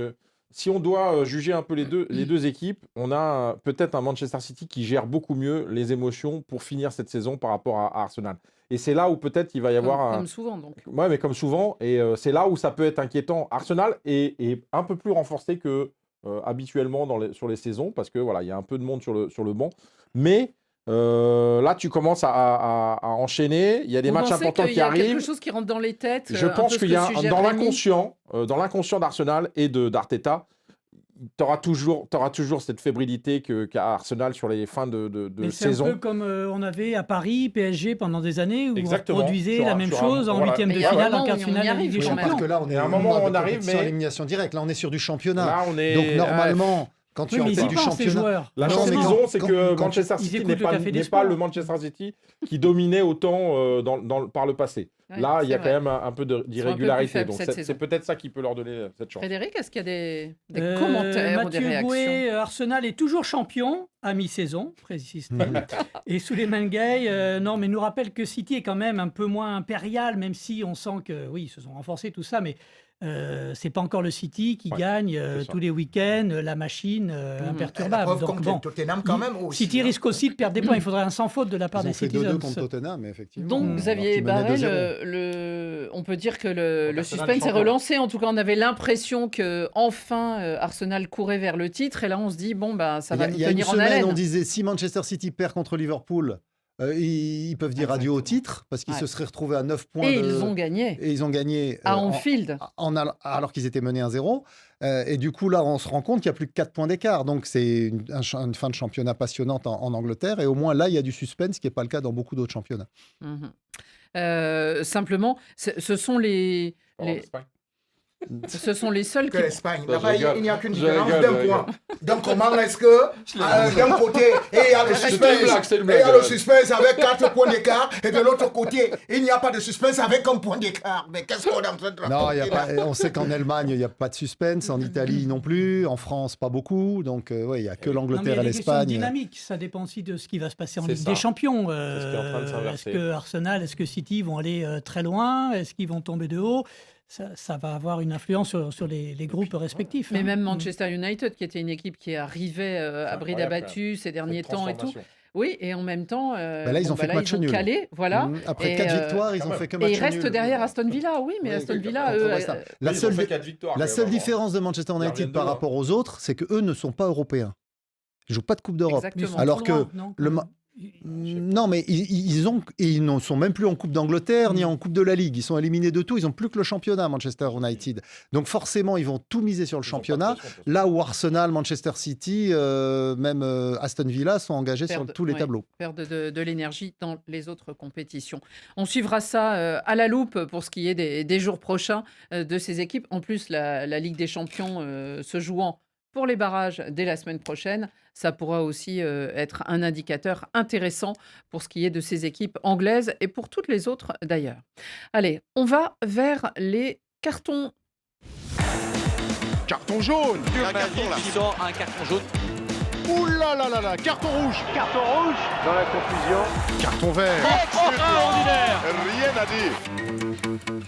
si on doit juger un peu les deux équipes, on a peut-être un Manchester City qui gère beaucoup mieux les émotions pour finir cette saison par rapport à Arsenal. Et c'est là où peut-être il va y avoir Comme souvent, donc. Ouais, mais comme souvent, et c'est là où ça peut être inquiétant. Arsenal est un peu plus renforcé que habituellement sur les saisons, parce que voilà, il y a un peu de monde sur le banc. Mais là, tu commences à enchaîner. Il y a des Vous matchs pensez importants qu'il qui y a arrivent. quelque chose qui rentre dans les têtes. Je un peu pense ce qu'il que y a suggère dans Rémi l'inconscient d'Arsenal et d'Arteta, tu auras toujours cette fébrilité qu'a Arsenal sur les fins de Mais c'est un saison. peu comme on avait à Paris, PSG pendant des années, où Exactement. on reproduisait Sur un- la même sur un- chose en voilà. huitième de Mais il y a un finale, en moment quart de où on y finale de arrive, Ligue des quand même. Champions. Parce que là, on est Il y a un en moment mode où on arrive, compétition, mais- élimination directe. Là, on est sur du championnat. Là, on est Donc, normalement, quand tu Oui, es en mais ils tête y du pensent, les championnat... joueurs. La Non, chance mais qu'ils quand- ont, c'est que quand- Manchester ils City écoutent n'est le pas, Café des n'est pas Sports. le Manchester City qui dominait autant par le passé. Ouais, Là, il y a c'est quand vrai. même un peu Ils sont un peu plus d'irrégularité. faibles Donc, cette c'est saison. peut-être ça qui peut leur donner cette chance. Frédéric, est-ce qu'il y a des commentaires ou des Mathieu réactions Boué, Arsenal est toujours champion à mi-saison, précise-t-il. Et Souleymane Gaye, non, mais nous rappelle que City est quand même un peu moins impérial, même si on sent que, oui, ils se sont renforcés, tout ça, mais c'est pas encore le City qui Ouais, gagne c'est ça. tous les week-ends, la machine La imperturbable. preuve Donc contre bon, Tottenham quand même aussi. City hein. risque aussi de perdre des points. Il faudrait un sans faute de la part Ils ont des fait 2-2 Citizens. contre Tottenham, effectivement. Donc, Alors Xavier qu'ils menaient Barret, 2-0. on peut dire que le Arsenal suspense est champion. relancé. En tout cas, on avait l'impression que enfin Arsenal courait vers le titre. Et là, on se dit, bon, bah, ça va nous Il y a une tenir en semaine, haleine. on disait si Manchester City perd contre Liverpool, ils peuvent dire adieu au titre parce qu'ils Ouais. se seraient retrouvés à 9 points. Et ils ont gagné Et ils ont gagné à Anfield. alors qu'ils étaient menés 1-0. Et du coup, là, on se rend compte qu'il n'y a plus que 4 points d'écart. Donc, c'est une fin de championnat passionnante en Angleterre. Et au moins, là, il y a du suspense, ce qui n'est pas le cas dans beaucoup d'autres championnats. Simplement, ce sont les, Oh, les- l'Espagne. ce sont les seuls Que qui... l'Espagne. Je Là-bas, rigole. il n'y a qu'une Je différence rigole, d'un je point. Donc, comment est-ce que d'un côté, et il y a le C'était une suspense, blague, c'est une et il blague, y a le ouais. suspense avec 4 points d'écart, et de l'autre côté, il n'y a pas de suspense avec 1 point d'écart. Mais qu'est-ce qu'on est en train de Non, raconter, là on sait qu'en Allemagne, il n'y a pas de suspense. En Italie non plus. En France, pas beaucoup. Donc, ouais, il n'y a que Non, mais il y l'Angleterre a et des questions de l'Espagne. dynamique. Ça dépend aussi de ce qui va se passer en C'est Ligue ça. des Champions. C'est ce qui est en train de Est-ce s'inverser. que Arsenal, est-ce que City vont aller très loin? Est-ce qu'ils vont tomber de haut? Ça va avoir une influence sur les groupes respectifs. Mais hein. même Manchester United, qui était une équipe qui arrivait à bride incroyable, abattu ces derniers Cette temps et tout. transformation. Oui, et en même temps, là, ils ont fait là, match ils ont nul. calé, voilà. Après Et, 4 victoires, ils quand ont même. fait que match Et ils nul. restent derrière Aston Villa, oui, mais Oui, Aston oui, Villa, contre eux, West Ham. Ils ont fait 4 victoires. La quand seule même, différence de Manchester Ils United reviennent par devant. rapport aux autres, c'est qu'eux ne sont pas européens. Ils jouent pas de Coupe d'Europe. Mais ils exactement. sont Alors tournois, que non, le quand ma- même. Non, mais ils ne sont même plus en Coupe d'Angleterre ni en Coupe de la Ligue. Ils sont éliminés de tout. Ils n'ont plus que le championnat, Manchester United. Donc forcément, ils vont tout miser sur le Ils ont pas de championnat. pression, de toute Là où Arsenal, Manchester City, même Aston Villa sont engagés sur Perdent, tous les ouais, tableaux. perdent de l'énergie dans les autres compétitions. On suivra ça à la loupe pour ce qui est des jours prochains de ces équipes. En plus, la Ligue des Champions se jouant pour les barrages dès la semaine prochaine, ça pourra aussi être un indicateur intéressant pour ce qui est de ces équipes anglaises et pour toutes les autres d'ailleurs. Allez, on va vers les cartons. Carton jaune. Qui sort un carton jaune. Ouh là là là là. Carton rouge. Carton rouge. Dans la confusion. Carton vert. Extraordinaire. Rien à dire.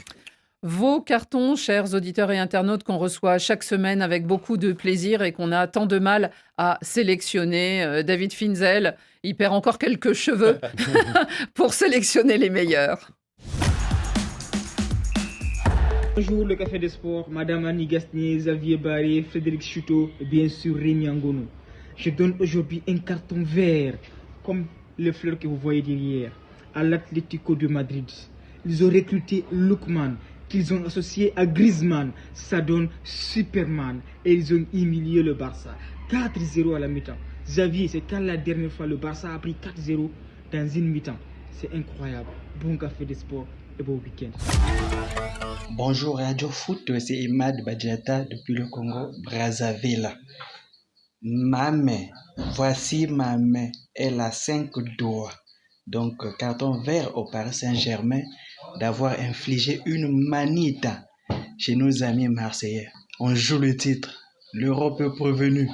Vos cartons, chers auditeurs et internautes, qu'on reçoit chaque semaine avec beaucoup de plaisir et qu'on a tant de mal à sélectionner. David Finzel, il perd encore quelques cheveux pour sélectionner les meilleurs. Bonjour le Café des Sports, Madame Annie Gasnier, Xavier Barré, Frédéric Chuteau et bien sûr Rémi Angono. Je donne aujourd'hui un carton vert, comme les fleurs que vous voyez derrière, à l'Atlético de Madrid. ils ont recruté Lookman, qu'ils ont associé à Griezmann. Ça donne Superman. Et ils ont humilié le Barça. 4-0 à la mi-temps. Xavier, c'est quand la dernière fois le Barça a pris 4-0 dans une mi-temps. C'est incroyable. Bon café des sports et bon week-end. Bonjour Radio Foot, c'est Imad Badjata depuis le Congo, Brazzaville. Ma main, voici ma main, elle a 5 doigts. Donc, carton vert au Paris Saint-Germain d'avoir infligé une manita chez nos amis marseillais. On joue le titre, l'Europe est prévenue.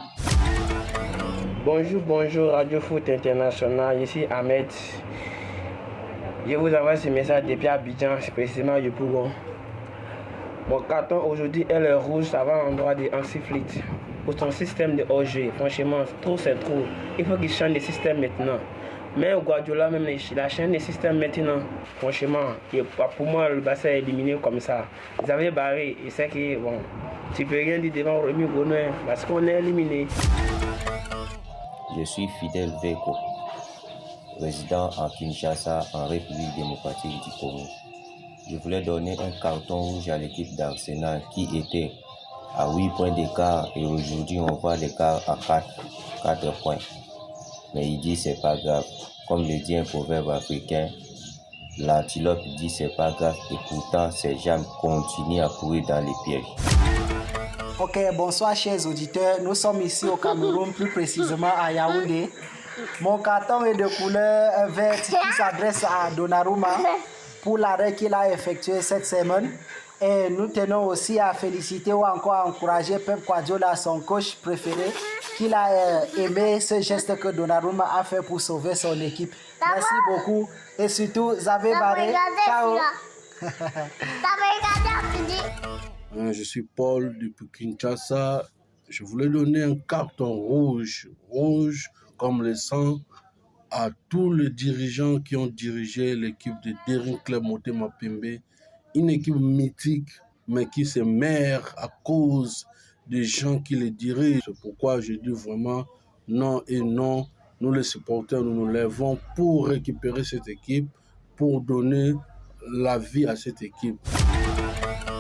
Bonjour Radio Foot International, ici Ahmed. Je vous envoie ce message depuis Abidjan, précisément Yopougon. Mon carton aujourd'hui est le rouge, ça va en droit de Hansi-Flick. Pour son système de hors-jeu, franchement, trop c'est trop. Il faut qu'il change de système maintenant. Mais au Guardiola, même, il a changé de système maintenant. Franchement, pour moi, le Barça est éliminé comme ça. Ils avaient barré, et c'est que, bon, tu peux rien dire devant Rémi Gonoin, parce qu'on est éliminé. Je suis Fidel Veko, résident à Kinshasa, en République démocratique du Congo. Je voulais donner un carton rouge à l'équipe d'Arsenal qui était à 8 points d'écart et aujourd'hui on voit l'écart à 4 points. Mais il dit c'est pas grave. Comme le dit un proverbe africain, l'antilope dit c'est pas grave et pourtant ses jambes continuent à courir dans les pièges. Ok, bonsoir chers auditeurs. Nous sommes ici au Cameroun, plus précisément à Yaoundé. Mon carton est de couleur verte qui s'adresse à Donnarumma pour l'arrêt qu'il a effectué cette semaine. Et nous tenons aussi à féliciter ou encore à encourager Pep Guardiola, son coach préféré, qu'il a aimé ce geste que Donnarumma a fait pour sauver son équipe. Merci beaucoup. Et surtout, Xavier Barré. Ciao. Je suis Paul depuis Kinshasa. Je voulais donner un carton rouge comme le sang, à tous les dirigeants qui ont dirigé l'équipe de Daring Club Motema Pembe, une équipe mythique, mais qui se mère à cause des gens qui les dirigent. C'est pourquoi je dis vraiment non et non. Nous les supporters, nous nous lèvons pour récupérer cette équipe, pour donner la vie à cette équipe.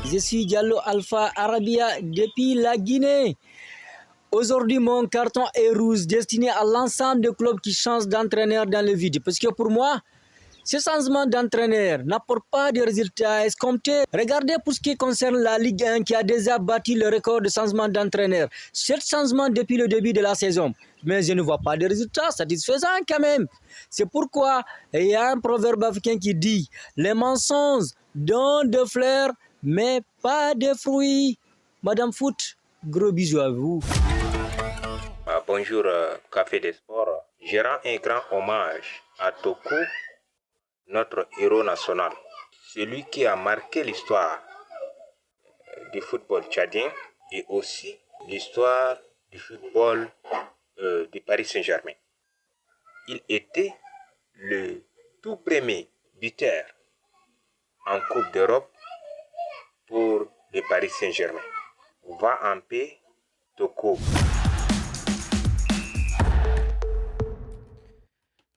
Je suis Diallo Alpha Arabia depuis la Guinée. Aujourd'hui, mon carton est rouge, destiné à l'ensemble des clubs qui changent d'entraîneur dans le vide. Parce que pour moi, ce changement d'entraîneur n'apporte pas de résultats escomptés. Regardez pour ce qui concerne la Ligue 1 qui a déjà battu le record de changement d'entraîneur. Ce changement depuis le début de la saison. Mais je ne vois pas de résultats satisfaisants quand même. C'est pourquoi il y a un proverbe africain qui dit « Les mensonges donnent des fleurs, mais pas de fruits ». Madame Foot, gros bisous à vous. Bonjour, Café des Sports. Je rends un grand hommage à Toko, notre héros national, celui qui a marqué l'histoire du football tchadien et aussi l'histoire du football du Paris Saint-Germain. Il était le tout premier buteur en Coupe d'Europe pour le Paris Saint-Germain. Va en paix, Toko.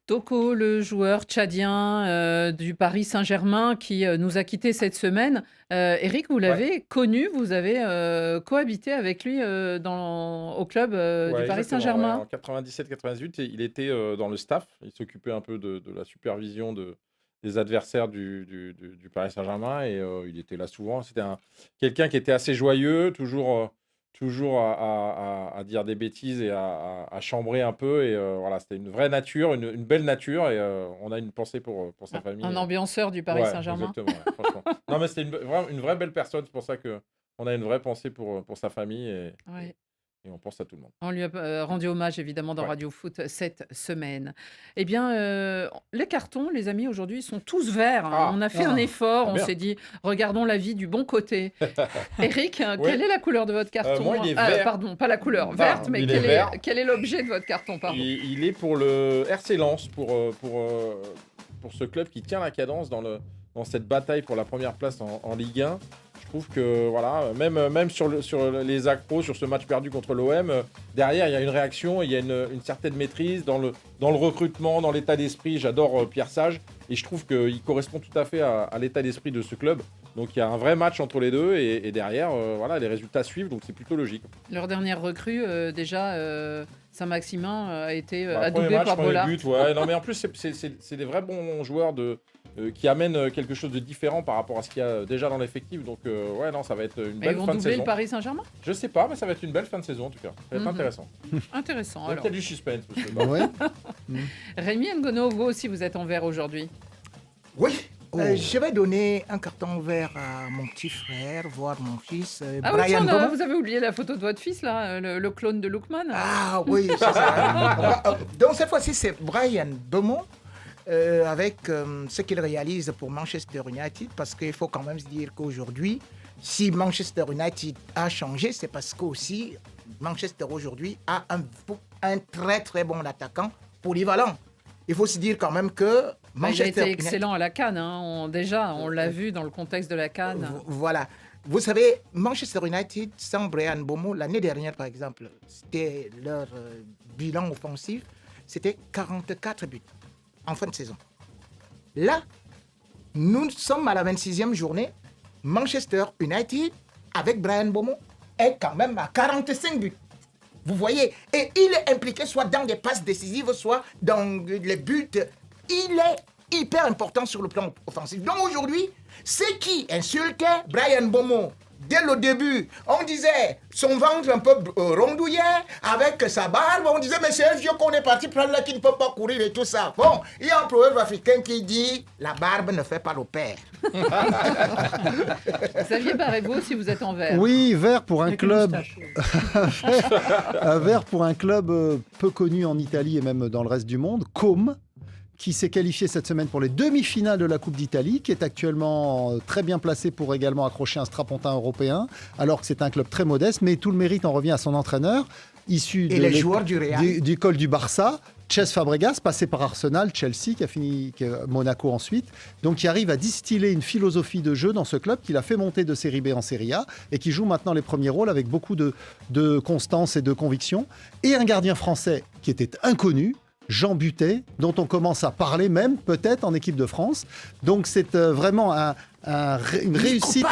Toko, le joueur tchadien du Paris Saint-Germain qui nous a quittés cette semaine. Eric, vous l'avez connu, vous avez cohabité avec lui au club du Paris Saint-Germain. En 97-98, il était dans le staff. Il s'occupait un peu de la supervision des adversaires du Paris Saint-Germain et il était là souvent. C'était quelqu'un qui était assez joyeux, toujours à dire des bêtises et à chambrer un peu. Et voilà, c'était une vraie nature, une belle nature. Et on a une pensée pour sa famille. Un ambianceur du Paris Saint-Germain. Exactement, franchement. Non, mais c'était une vraie belle personne. C'est pour ça qu'on a une vraie pensée pour sa famille. Et on pense à tout le monde. On lui a rendu hommage, évidemment, dans Radio Foot cette semaine. Eh bien, les cartons, les amis, aujourd'hui, sont tous verts. On a fait un effort. On s'est dit, regardons la vie du bon côté. Eric, quelle est la couleur de votre carton? Moi, il est vert. Pardon, pas la couleur, verte, mais quel est l'objet de votre carton? Il est pour le RC Lens, pour ce club qui tient la cadence dans cette bataille pour la première place en Ligue 1. Je trouve que voilà, même sur les accros, sur ce match perdu contre l'OM, derrière il y a une réaction, il y a une certaine maîtrise dans le recrutement, dans l'état d'esprit. J'adore Pierre Sage et je trouve qu'il correspond tout à fait à l'état d'esprit de ce club. Donc il y a un vrai match entre les deux et derrière, voilà, les résultats suivent, donc c'est plutôt logique. Leur dernière recrue, déjà, Saint-Maximin a été Premier adoubé match, par premier Bollard. but, ouais. Non mais en plus c'est des vrais bons joueurs qui amènent quelque chose de différent par rapport à ce qu'il y a déjà dans l'effectif. Donc ouais, non, ça va être une Mais belle ils vont fin de doubler saison. le Paris Saint-Germain? Je sais pas, mais ça va être une belle fin de saison en tout cas. Ça va être intéressant. Intéressant. Il y a Alors. peut-être du suspense. Rémi Ngono, vous aussi vous êtes en vert aujourd'hui. Oui. Je vais donner un carton vert à mon petit frère, voire mon fils, Ah oui, Brian tiens, Bomo. vous avez oublié la photo de votre fils là, le clone de Lookman. Ah oui, c'est ça. Donc cette fois-ci, c'est Brian Bomo avec ce qu'il réalise pour Manchester United, parce qu'il faut quand même se dire qu'aujourd'hui, si Manchester United a changé, c'est parce qu'aussi Manchester aujourd'hui a un très très bon attaquant polyvalent. Il faut se dire quand même que Manchester Il a été excellent à la CAN, hein. On l'a vu dans le contexte de la CAN. Voilà. Vous savez, Manchester United, sans Brian Bomo, l'année dernière par exemple, c'était leur bilan offensif, c'était 44 buts en fin de saison. Là, nous sommes à la 26e journée, Manchester United, avec Brian Bomo, est quand même à 45 buts. Vous voyez, et il est impliqué soit dans des passes décisives, soit dans les buts. Il est hyper important sur le plan offensif. Donc aujourd'hui, ceux qui insultaient Brian Bomo, dès le début, on disait son ventre un peu rondouillé, avec sa barbe, on disait mais c'est un vieux qu'on est parti prendre là qui ne peut pas courir et tout ça. Bon, il y a un proverbe africain qui dit la barbe ne fait pas le père. Xavier Barrego, si vous êtes en vert. Oui, vert pour un Avec club. une Vert pour un club peu connu en Italie et même dans le reste du monde, Côme, qui s'est qualifié cette semaine pour les demi-finales de la Coupe d'Italie, qui est actuellement très bien placé pour également accrocher un strapontin européen, alors que c'est un club très modeste, mais tout le mérite en revient à son entraîneur, issu Et les joueurs du Real. du col du Barça, Cesc Fabregas, passé par Arsenal, Chelsea, qui a fini Monaco ensuite, donc qui arrive à distiller une philosophie de jeu dans ce club qu'il a fait monter de Série B en Série A et qui joue maintenant les premiers rôles avec beaucoup de constance et de conviction. Et un gardien français qui était inconnu, Jean Butet, dont on commence à parler même peut-être en équipe de France. Donc c'est vraiment une réussite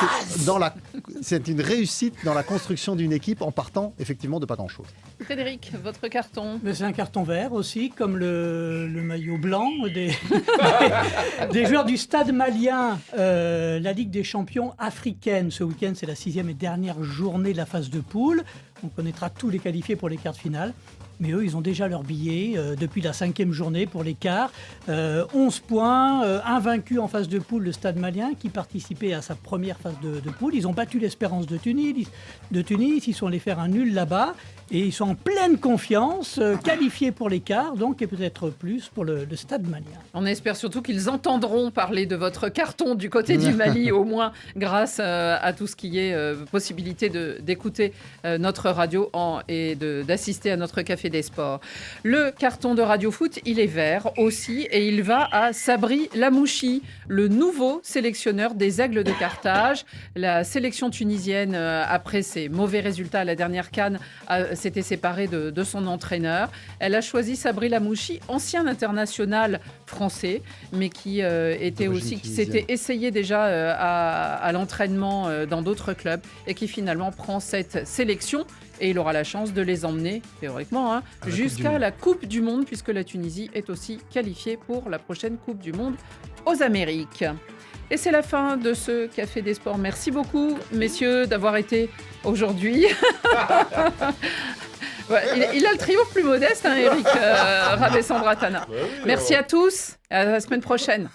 c'est une réussite dans la construction d'une équipe en partant effectivement de pas grand-chose. Frédéric, votre carton. Mais c'est un carton vert aussi, comme le maillot blanc des joueurs du Stade Malien, la Ligue des champions africaine. Ce week-end, c'est la 6e et dernière journée de la phase de poule. On connaîtra tous les qualifiés pour les quarts de finale. Mais eux, ils ont déjà leur billet depuis la 5e journée pour les quarts. 11 points, invaincus en phase de poule, le Stade Malien, qui participait à sa première phase de poule. Ils ont battu l'Espérance de Tunis. Ils sont allés faire un nul là-bas. Et ils sont en pleine confiance, qualifiés pour les quarts, donc et peut-être plus pour le Stade malien. On espère surtout qu'ils entendront parler de votre carton du côté du Mali, au moins grâce à tout ce qui est possibilité d'écouter notre radio et d'assister à notre Café des Sports. Le carton de Radio Foot, il est vert aussi et il va à Sabri Lamouchi, le nouveau sélectionneur des Aigles de Carthage. La sélection tunisienne, après ses mauvais résultats à la dernière CAN, s'était séparée de son entraîneur. Elle a choisi Sabri Lamouchi, ancien international français, mais qui s'était essayé déjà à l'entraînement dans d'autres clubs et qui finalement prend cette sélection. Et il aura la chance de les emmener, théoriquement, jusqu'à la Coupe du Monde, puisque la Tunisie est aussi qualifiée pour la prochaine Coupe du Monde aux Amériques. Et c'est la fin de ce Café des Sports. Merci beaucoup, messieurs, d'avoir été aujourd'hui. Il a le triomphe plus modeste, Eric Rabessandratana. Merci à tous. À la semaine prochaine.